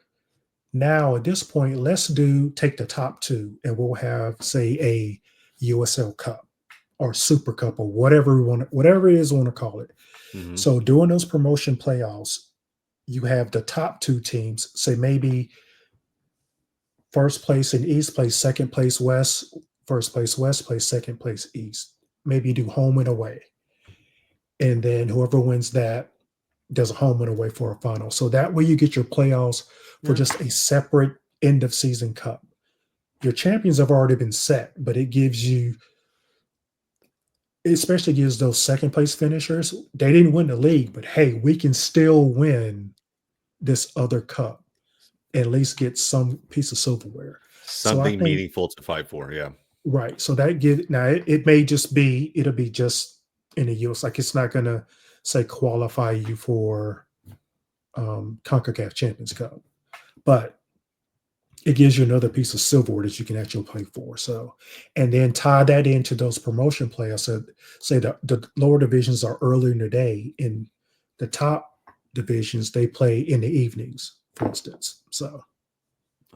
now at this point, let's take the top two, and we'll have say a USL Cup or Super Cup or whatever it is we want to call it. mhm. So during those promotion playoffs, you have the top two teams, say maybe first place in East plays second place West, first place West plays second place East. Maybe do home and away. And then whoever wins that does a home and away for a final. So that way you get your playoffs for Yeah. just a separate end of season cup. Your champions have already been set, but it gives you, it especially gives those second place finishers, they didn't win the league, but hey, we can still win this other cup, at least get some piece of silverware. So I Something think, meaningful to fight for. Yeah. right. So that give now it may just be, it'll be just in the US. Like it's not gonna say qualify you for CONCACAF Champions Cup, but it gives you another piece of silverware that you can actually play for. So, and then tie that into those promotion playoffs. So, say the lower divisions are earlier in the day, in the top divisions they play in the evenings, for instance. So,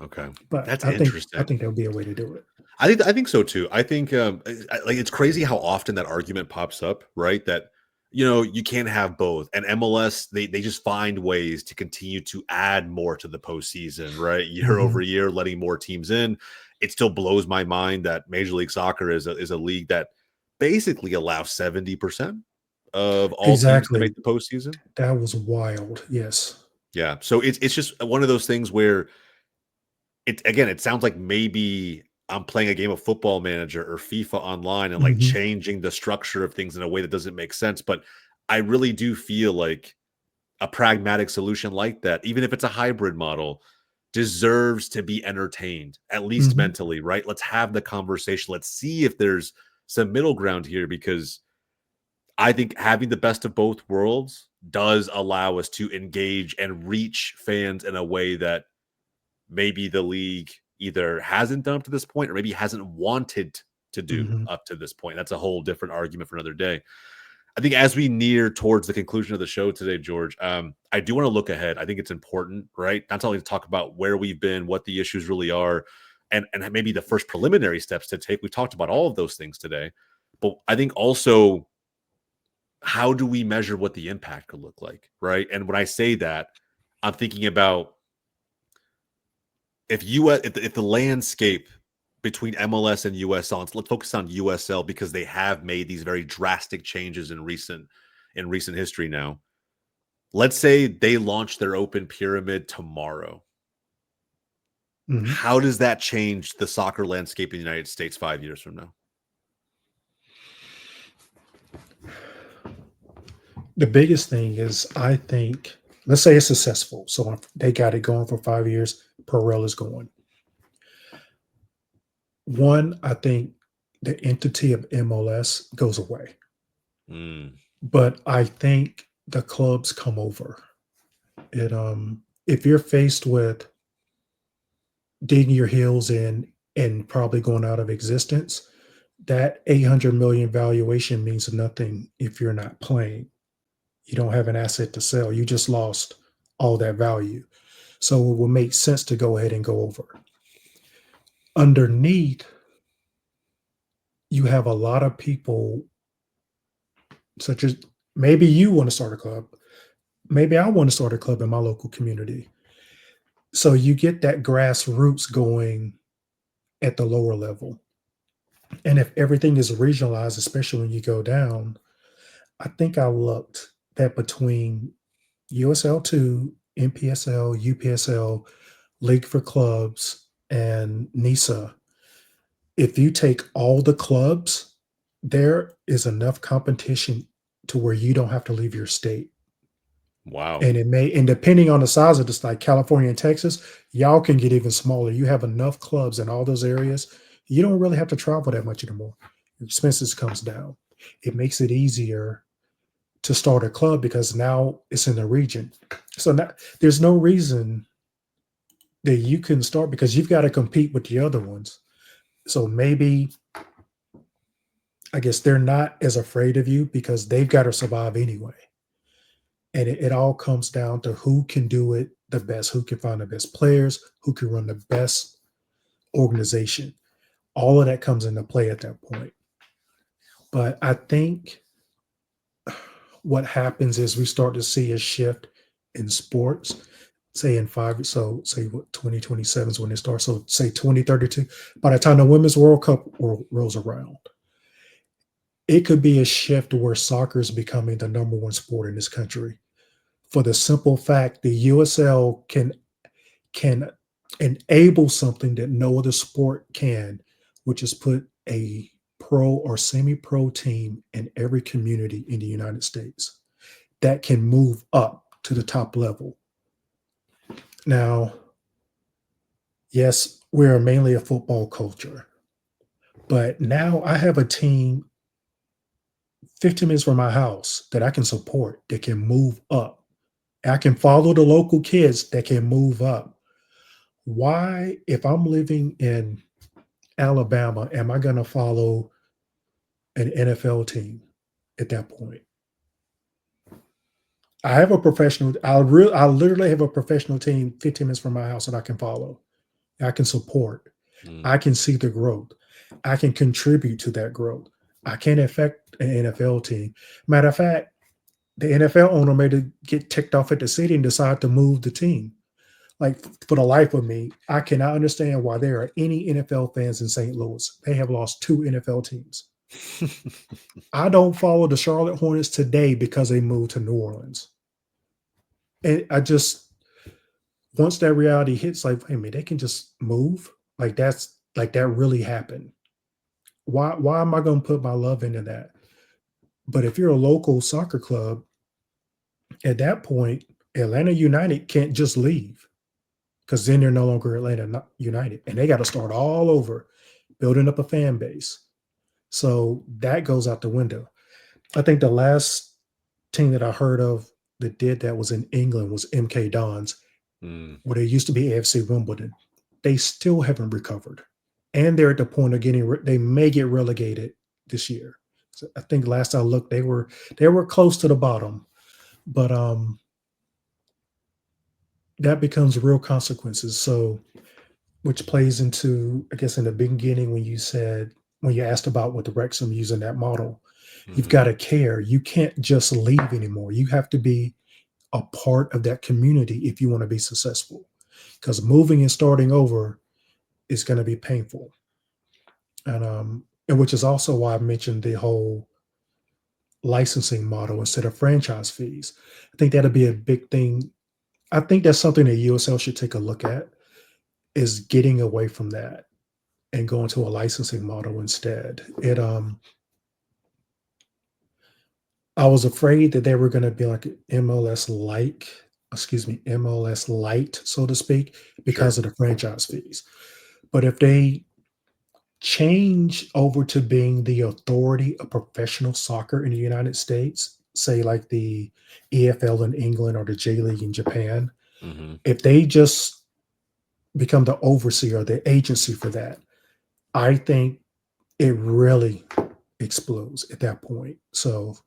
Okay. but That's I interesting. think there'll be a way to do it. I think so too. I think like it's crazy how often that argument pops up, right? That you can't have both. And MLS, they just find ways to continue to add more to the postseason, right? Year over Mhm. year, letting more teams in. It still blows my mind that Major League Soccer is a league that basically allows 70% of all teams to make Exactly. the postseason. That was wild. Yes. Yeah. So it's just one of those things where it sounds like maybe I'm playing a game of Football Manager or FIFA online and like Mhm. changing the structure of things in a way that doesn't make sense. But I really do feel like a pragmatic solution like that, even if it's a hybrid model, deserves to be entertained, at least Mhm. mentally, right? Let's have the conversation. Let's see if there's some middle ground here, because I think having the best of both worlds does allow us to engage and reach fans in a way that maybe the league either hasn't done up to this point or maybe hasn't wanted to do Mhm. up to this point. That's a whole different argument for another day. I think as we near towards the conclusion of the show today, George, I do want to look ahead. I think it's important, right? Not only to talk about where we've been, what the issues really are, and maybe the first preliminary steps to take. We talked about all of those things today, but I think also, how do we measure what the impact could look like, right? And when I say that, I'm thinking about if the landscape between MLS and USL, let's focus on USL because they have made these very drastic changes in recent history now. Let's say they launch their open pyramid tomorrow. Mhm. How does that change the soccer landscape in the United States 5 years from now? The biggest thing is, I think, let's say it's successful. So they got it going for 5 years. Pro-Rel is going. One, I think the entity of MLS goes away, Mm, but I think the clubs come over. It if you're faced with digging your heels in and probably going out of existence, that 800 million valuation means nothing if you're not playing. You don't have an asset to sell. You just lost all that value. So it will make sense to go ahead and go over. Underneath, you have a lot of people, such as maybe you want to start a club. Maybe I want to start a club in my local community. So you get that grassroots going at the lower level. And if everything is regionalized, especially when you go down, I think I looked that between USL2, NPSL, UPSL, League for Clubs, and NISA, if you take all the clubs, there is enough competition to where you don't have to leave your state. wow. And it may, and depending on the size of this, like California and Texas, y'all can get even smaller. You have enough clubs in all those areas. You don't really have to travel that much anymore. Your expenses comes down. It makes it easier to start a club because now it's in the region. So now, there's no reason that you couldn't start because you've got to compete with the other ones. So maybe I guess they're not as afraid of you because they've got to survive anyway. And it all comes down to who can do it the best, who can find the best players, who can run the best organization. All of that comes into play at that point. But I think what happens is we start to see a shift in sports, say in 5, so say what 2027 is when it starts. So say 2032, by the time the Women's World Cup rolls around, it could be a shift where soccer is becoming the number one sport in this country. For the simple fact the USL can enable something that no other sport can, which is put a pro or semi-pro team in every community in the United States that can move up to the top level. Now, yes, we're mainly a football culture, but now I have a team 15 minutes from my house that I can support that can move up. I can follow the local kids that can move up. Why, if I'm living in Alabama, am I going to follow an NFL team at that point? I have a professional. I literally have a professional team 15 minutes from my house that I can follow. I can support. I can see the growth. I can contribute to that growth. I can affect an NFL team. Matter of fact, the NFL owner may get ticked off at the city and decide to move the team. Like, for the life of me, I cannot understand why there are any NFL fans in St. Louis. They have lost 2 NFL teams. I don't follow the Charlotte Hornets today because they moved to New Orleans. And I just, once that reality hits, like, wait a minute, they can just move? Like, that really happened. Why am I going to put my love into that? But if you're a local soccer club, at that point, Atlanta United can't just leave, because then they're no longer Atlanta United, and they got to start all over, building up a fan base. So that goes out the window. I think the last team that I heard of that did that was in England, was MK Dons, where they used to be AFC Wimbledon. They still haven't recovered, and they're at the point of they may get relegated this year. So I think last I looked, they were close to the bottom, but that becomes real consequences. So, which plays into, I guess, in the beginning when you asked about what the Wrexham using that model, you've got to care. You can't just leave anymore. You have to be a part of that community if you want to be successful, because moving and starting over is going to be painful. And which is also why I mentioned the whole licensing model instead of franchise fees. I think that'll be a big thing. I think that's something that USL should take a look at, is getting away from that and going to a licensing model instead. I was afraid that they were going to be like MLS light, so to speak, because of the franchise fees. But if they change over to being the authority of professional soccer in the United States, say like the EFL in England or the J League in Japan, if they just become the overseer, the agency for that, I think it really explodes at that point. So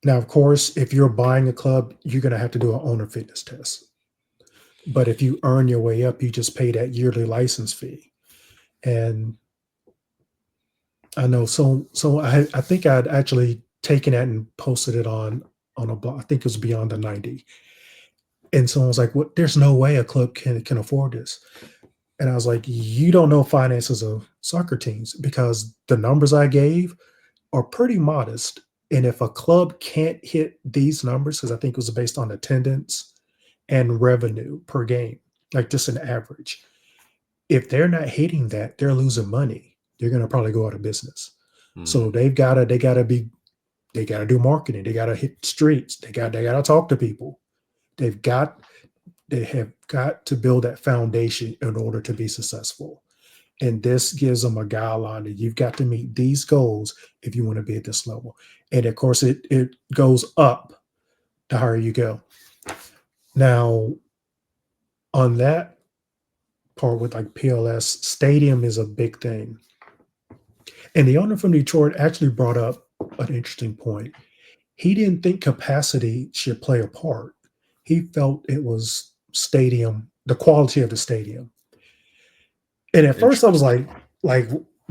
now, of course, if you're buying a club, you're going to have to do an owner fitness test. But if you earn your way up, you just pay that yearly license fee. And I know, so I think I'd actually taken that and posted it on a blog. I think it was Beyond the 90. And someone was like, "What? There's no way a club can afford this." And I was like, "You don't know finances of soccer teams, because the numbers I gave are pretty modest. And if a club can't hit these numbers, because I think it was based on attendance and revenue per game, like just an average, if they're not hitting that, they're losing money. They're going to probably go out of business. So they gotta do marketing. They gotta hit streets. They gotta talk to people. They have got to build that foundation in order to be successful. And this gives them a guideline that you've got to meet these goals if you want to be at this level. And of course, it goes up the higher you go. Now, on that part with like PLS, stadium is a big thing. And the owner from Detroit actually brought up an interesting point. He didn't think capacity should play a part. He felt it was the quality of the stadium. And at first I was like,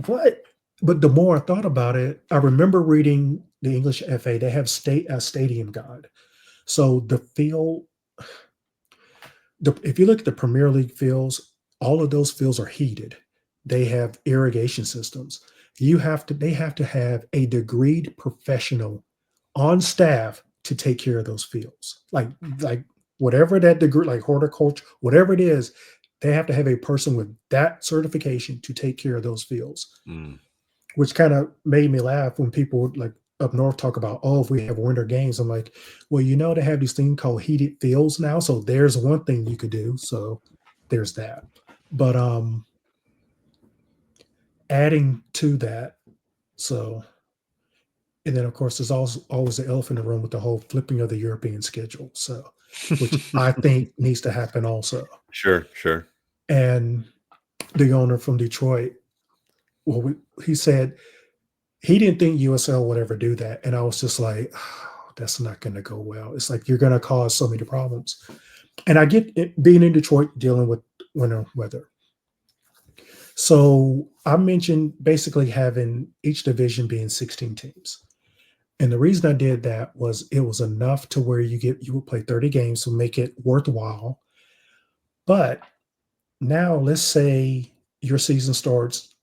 what? But the more I thought about it, I remember reading the English FA, they have a stadium guide. So the field, if you look at the Premier League fields, all of those fields are heated. They have irrigation systems. They have to have a degreed professional on staff to take care of those fields. Like whatever that degree, like horticulture, whatever it is, they have to have a person with that certification to take care of those fields, Mm. which kind of made me laugh when people like up north talk about, oh, if we have winter games. I'm like, well, they have these things called heated fields now. So there's one thing you could do. So there's that. But adding to that, so and then of course there's also always the elephant in the room with the whole flipping of the European schedule. So which I think needs to happen also. Sure, sure. And the owner from Detroit, well, he said he didn't think USL would ever do that. And I was just like, oh, that's not going to go well. It's like you're going to cause so many problems. And I get it, being in Detroit, dealing with winter weather. So I mentioned basically having each division being 16 teams. And the reason I did that was it was enough to where you would play 30 games to make it worthwhile. But now let's say your season starts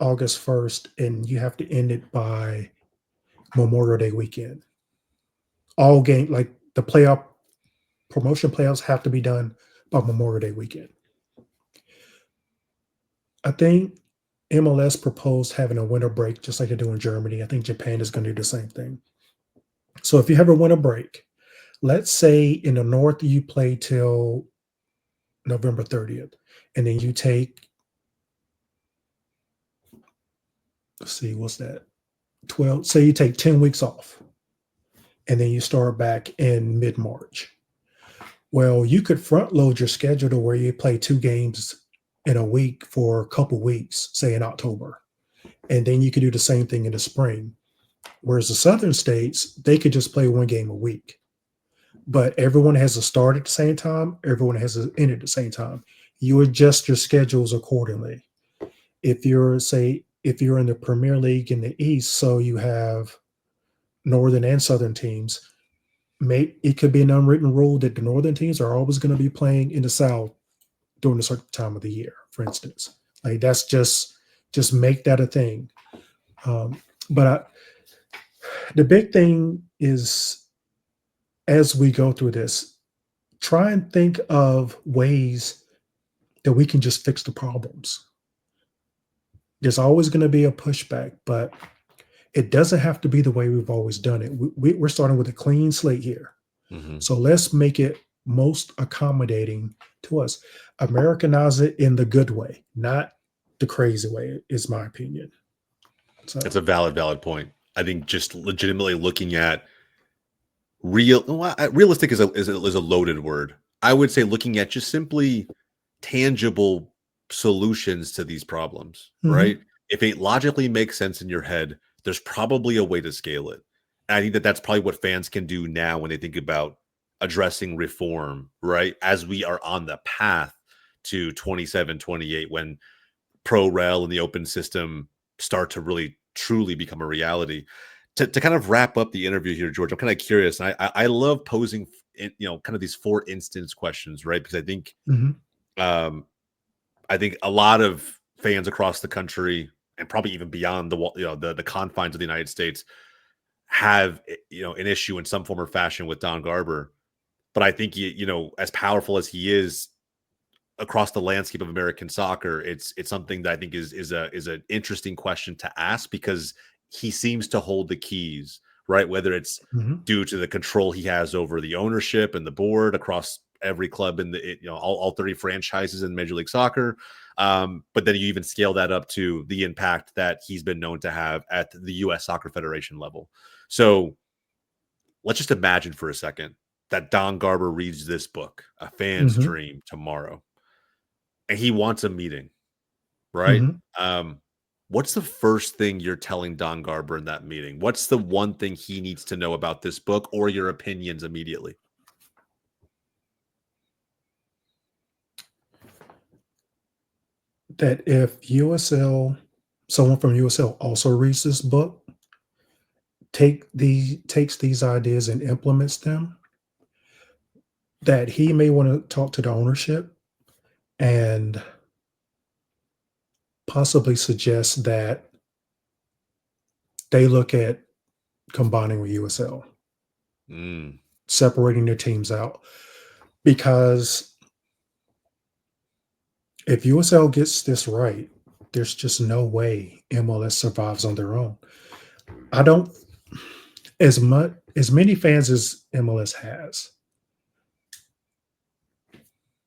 August 1st and you have to end it by Memorial Day weekend. All game, like the promotion playoffs have to be done by Memorial Day weekend. I think MLS proposed having a winter break just like they do in Germany. I think Japan is going to do the same thing. So if you have a winter break, let's say in the north you play till November 30th, and then you take, let's see, what's that? 12, say you take 10 weeks off, and then you start back in mid-March. Well, you could front load your schedule to where you play 2 games in a week for a couple weeks, say in October. And then you could do the same thing in the spring. Whereas the southern states, they could just play 1 game a week. But everyone has to start at the same time, everyone has to end at the same time. You adjust your schedules accordingly. If you're in the Premier League in the East, so you have northern and southern teams, it could be an unwritten rule that the northern teams are always going to be playing in the South during a certain time of the year, for instance. Like that's just make that a thing. But the big thing is, as we go through this, try and think of ways that we can just fix the problems. There's always going to be a pushback, but it doesn't have to be the way we've always done it. We're starting with a clean slate here. Mhm. So let's make it most accommodating to us. Americanize it in the good way, not the crazy way, is my opinion. So That's a valid point. I think just legitimately looking at realistic is a loaded word. I would say looking at just simply tangible solutions to these problems, right? If it logically makes sense in your head, there's probably a way to scale it. And I think that that's probably what fans can do now when they think about addressing reform, right? As we are on the path to 27, 28, when Pro-Rel and the open system start to really truly become a reality. To kind of wrap up the interview here, George, I'm kind of curious. And I love posing, kind of these 4 instance questions, right? Because I think a lot of fans across the country and probably even beyond the confines of the United States have an issue in some form or fashion with Don Garber. But I think as powerful as he is across the landscape of American soccer, it's something that I think is an interesting question to ask, because he seems to hold the keys, right? Whether it's due to the control he has over the ownership and the board across every club in all 30 franchises in Major League Soccer. But then you even scale that up to the impact that he's been known to have at the U.S. Soccer Federation level. So let's just imagine for a second that Don Garber reads this book, A Fan's Dream, tomorrow, and he wants a meeting, right? What's the first thing you're telling Don Garber in that meeting? What's the one thing he needs to know about this book, or your opinions immediately? that if someone from USL also reads this book, takes these ideas and implements them, that he may want to talk to the ownership and possibly suggest that they look at combining with USL, Mm. separating their teams out. Because if USL gets this right, there's just no way MLS survives on their own. I don't as many fans as MLS has.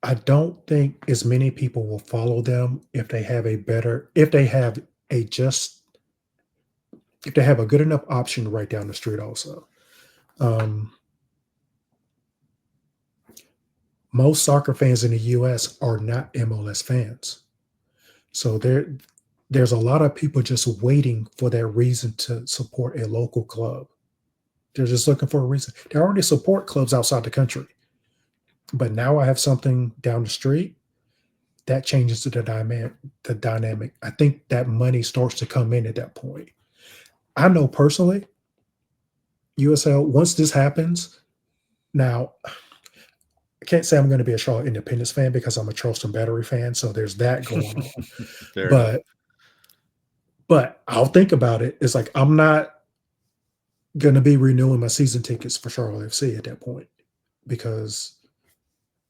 I don't think as many people will follow them if they have a good enough option right down the street also. Um, most soccer fans in the US are not MLS fans. So there's a lot of people just waiting for that reason to support a local club. They're just looking for a reason. They already support clubs outside the country. But now I have something down the street that changes the dynamic. I think that money starts to come in at that point. I know personally, USL, once this happens, now I can't say I'm going to be a Charlotte Independence fan because I'm a Charleston Battery fan, so there's that going on. Fair enough. But I'll think about it. It's like I'm not going to be renewing my season tickets for Charlotte FC at that point because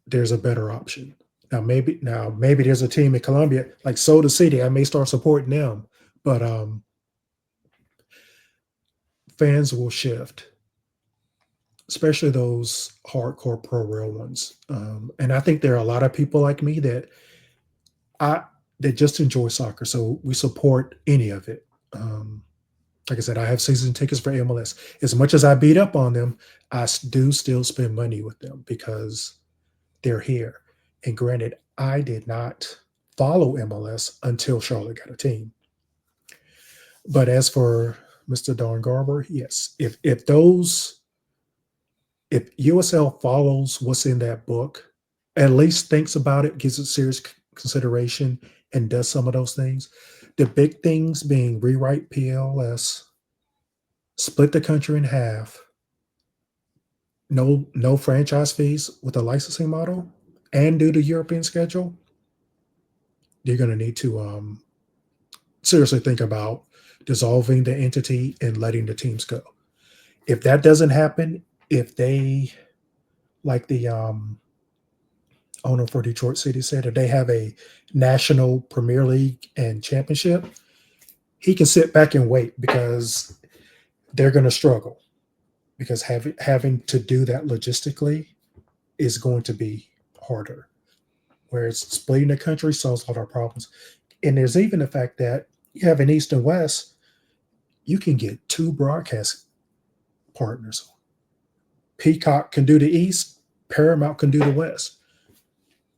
there's a better option. Now maybe there's a team in Colombia like Soda City. I may start supporting them, but fans will shift, especially those hardcore Pro-Rel ones. And I think there are a lot of people like me that just enjoy soccer, so we support any of it. Like I said, I have season tickets for MLS. As much as I beat up on them, I do still spend money with them because they're here. And granted, I did not follow MLS until Charlotte got a team. But as for Mr. Don Garber, yes, if USL follows what's in that book, at least thinks about it, gives it serious consideration, and does some of those things, the big things being rewrite PLS, split the country in half, no franchise fees with a licensing model, and do the European schedule, you're going to need to seriously think about dissolving the entity and letting the teams go. If that doesn't happen, if they, like the owner for Detroit City said, if they have a national Premier League and championship, he can sit back and wait because they're going to struggle because having to do that logistically is going to be harder. Whereas splitting the country solves a lot of our problems. And there's even the fact that you have an East and West, you can get two broadcast partners. Peacock can do the East, Paramount can do the West.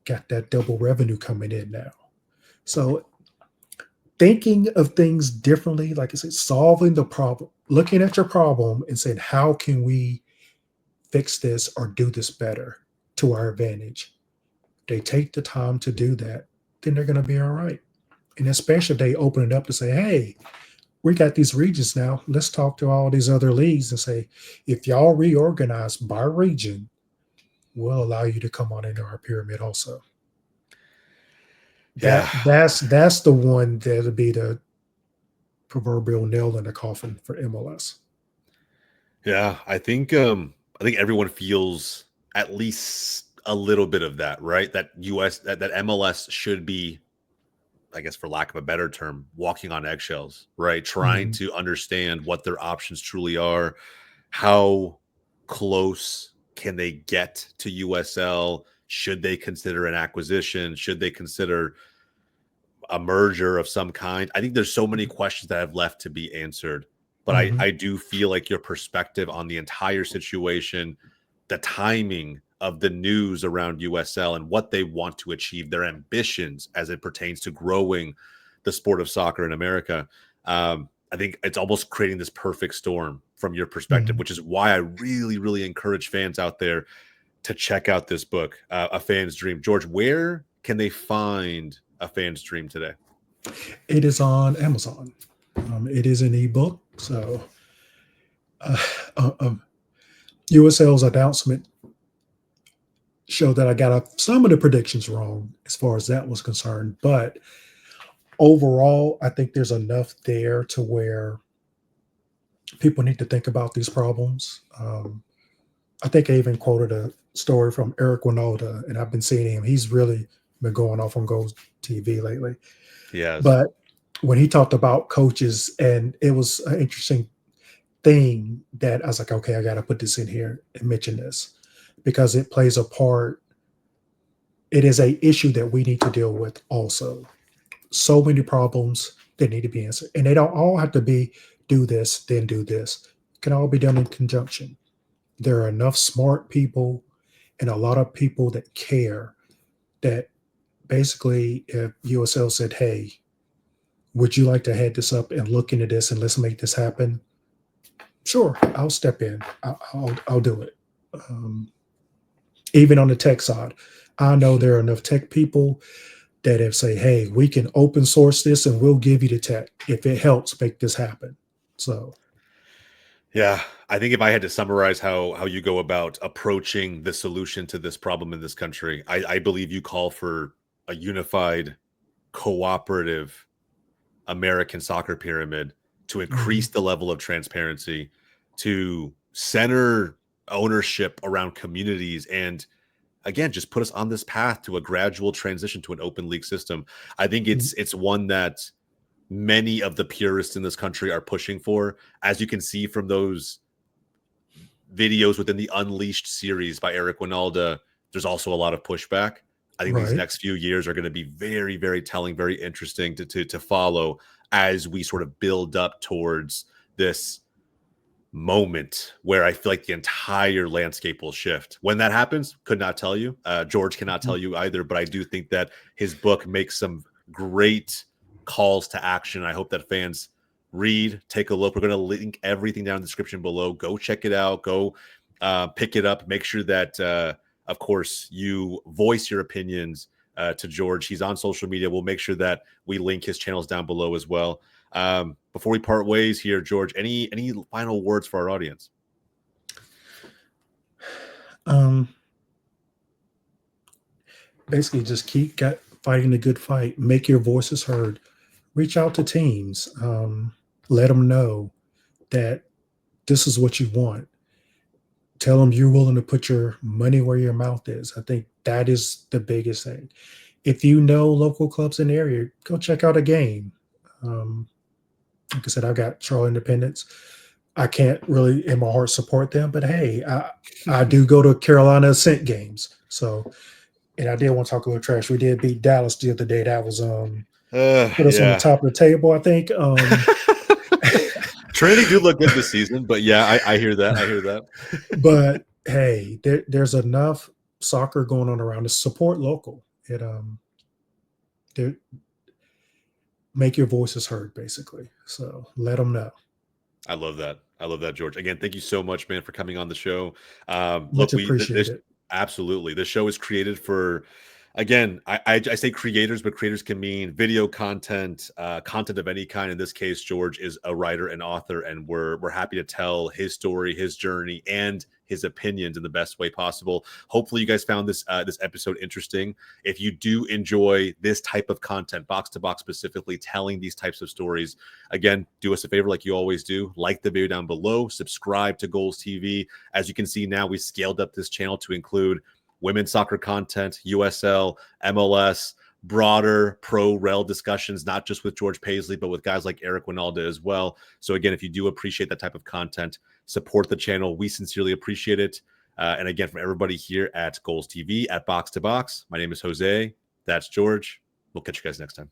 Got that double revenue coming in now. So thinking of things differently, like I said, solving the problem, looking at your problem and saying, how can we fix this or do this better to our advantage? They take the time to do that, then they're going to be all right. And especially if they open it up to say, hey, we got these regions now. Let's talk to all these other leagues and say, if y'all reorganize by region, we'll allow you to come on into our pyramid also. That's the one that'll be the proverbial nail in the coffin for MLS. Yeah, I think everyone feels at least a little bit of that, right? That MLS should be, I guess, for lack of a better term, walking on eggshells, right? Trying to understand what their options truly are, how close can they get to USL? Should they consider an acquisition? Should they consider a merger of some kind? I think there's so many questions that have left to be answered, but I do feel like your perspective on the entire situation, the timing of the news around USL and what they want to achieve, their ambitions as it pertains to growing the sport of soccer in America. I think it's almost creating this perfect storm from your perspective, which is why I really, really encourage fans out there to check out this book, A Fan's Dream. George, where can they find A Fan's Dream today? It is on Amazon. It is an ebook. So USL's announcement show that I got some of the predictions wrong as far as that was concerned. But overall, I think there's enough there to where people need to think about these problems. I think I even quoted a story from Eric Winalda, and I've been seeing him. He's really been going off on Goals TV lately. Yes. But when he talked about coaches, and it was an interesting thing that I was like, okay, I got to put this in here and mention this because it plays a part. It is a issue that we need to deal with also. So many problems that need to be answered, and they don't all have to be do this, then do this. It can all be done in conjunction. There are enough smart people and a lot of people that care that basically if USL said, hey, would you like to head this up and look into this and let's make this happen? Sure, I'll step in. I'll do it. Even on the tech side, I know there are enough tech people that have say, hey, we can open source this and we'll give you the tech if it helps make this happen. So Yeah, I think if I had to summarize how you go about approaching the solution to this problem in this country, I believe you call for a unified, cooperative American soccer pyramid to increase the level of transparency, to center ownership around communities, and again, just put us on this path to a gradual transition to an open league system. I think it's one that many of the purists in this country are pushing for. As you can see from those videos within the Unleashed series by Eric Winalda, there's also a lot of pushback. I think these right. next few years are going to be very, very telling, very interesting to follow as we sort of build up towards this moment where I feel like the entire landscape will shift. When that happens, could not tell you. George cannot tell you either, but I do think that his book makes some great calls to action. I hope that fans read, take a look. We're going to link everything down in the description below. Go check it out. Go pick it up. Make sure that, of course, you voice your opinions to George. He's on social media. We'll make sure that we link his channels down below as well. Before we part ways here, George, any final words for our audience? Basically just keep fighting the good fight, make your voices heard, reach out to teams, let them know that this is what you want. Tell them you're willing to put your money where your mouth is. I think that is the biggest thing. If you know local clubs in the area, go check out a game. Like I said, I've got Charlotte Independence. I can't really in my heart support them, but hey, I do go to Carolina Ascent games. So, and I did want to talk a little trash. We did beat Dallas the other day. That was put us on the top of the table, I think. Trinity do look good this season, but yeah, I hear that. I hear that. But hey, there's enough soccer going on around to support local. Make your voices heard, basically. So let them know. I love that. I love that, George. Again, thank you so much, man, for coming on the show. Much appreciated. Absolutely. This show is created for, again, I say creators, but creators can mean video content, content of any kind. In this case, George is a writer and author, and we're happy to tell his story, his journey, and his opinions in the best way possible. Hopefully you guys found this episode interesting. If you do enjoy this type of content, box to box specifically, telling these types of stories, again, do us a favor like you always do. Like the video down below, subscribe to Goals TV. As you can see now, we scaled up this channel to include women's soccer content, USL, MLS, broader Pro-Rel discussions, not just with George Pasley, but with guys like Eric Winalda as well. So again, if you do appreciate that type of content, support the channel. We sincerely appreciate it. And again, from everybody here at Goals TV, at Box to Box, my name is Jose. That's George. We'll catch you guys next time.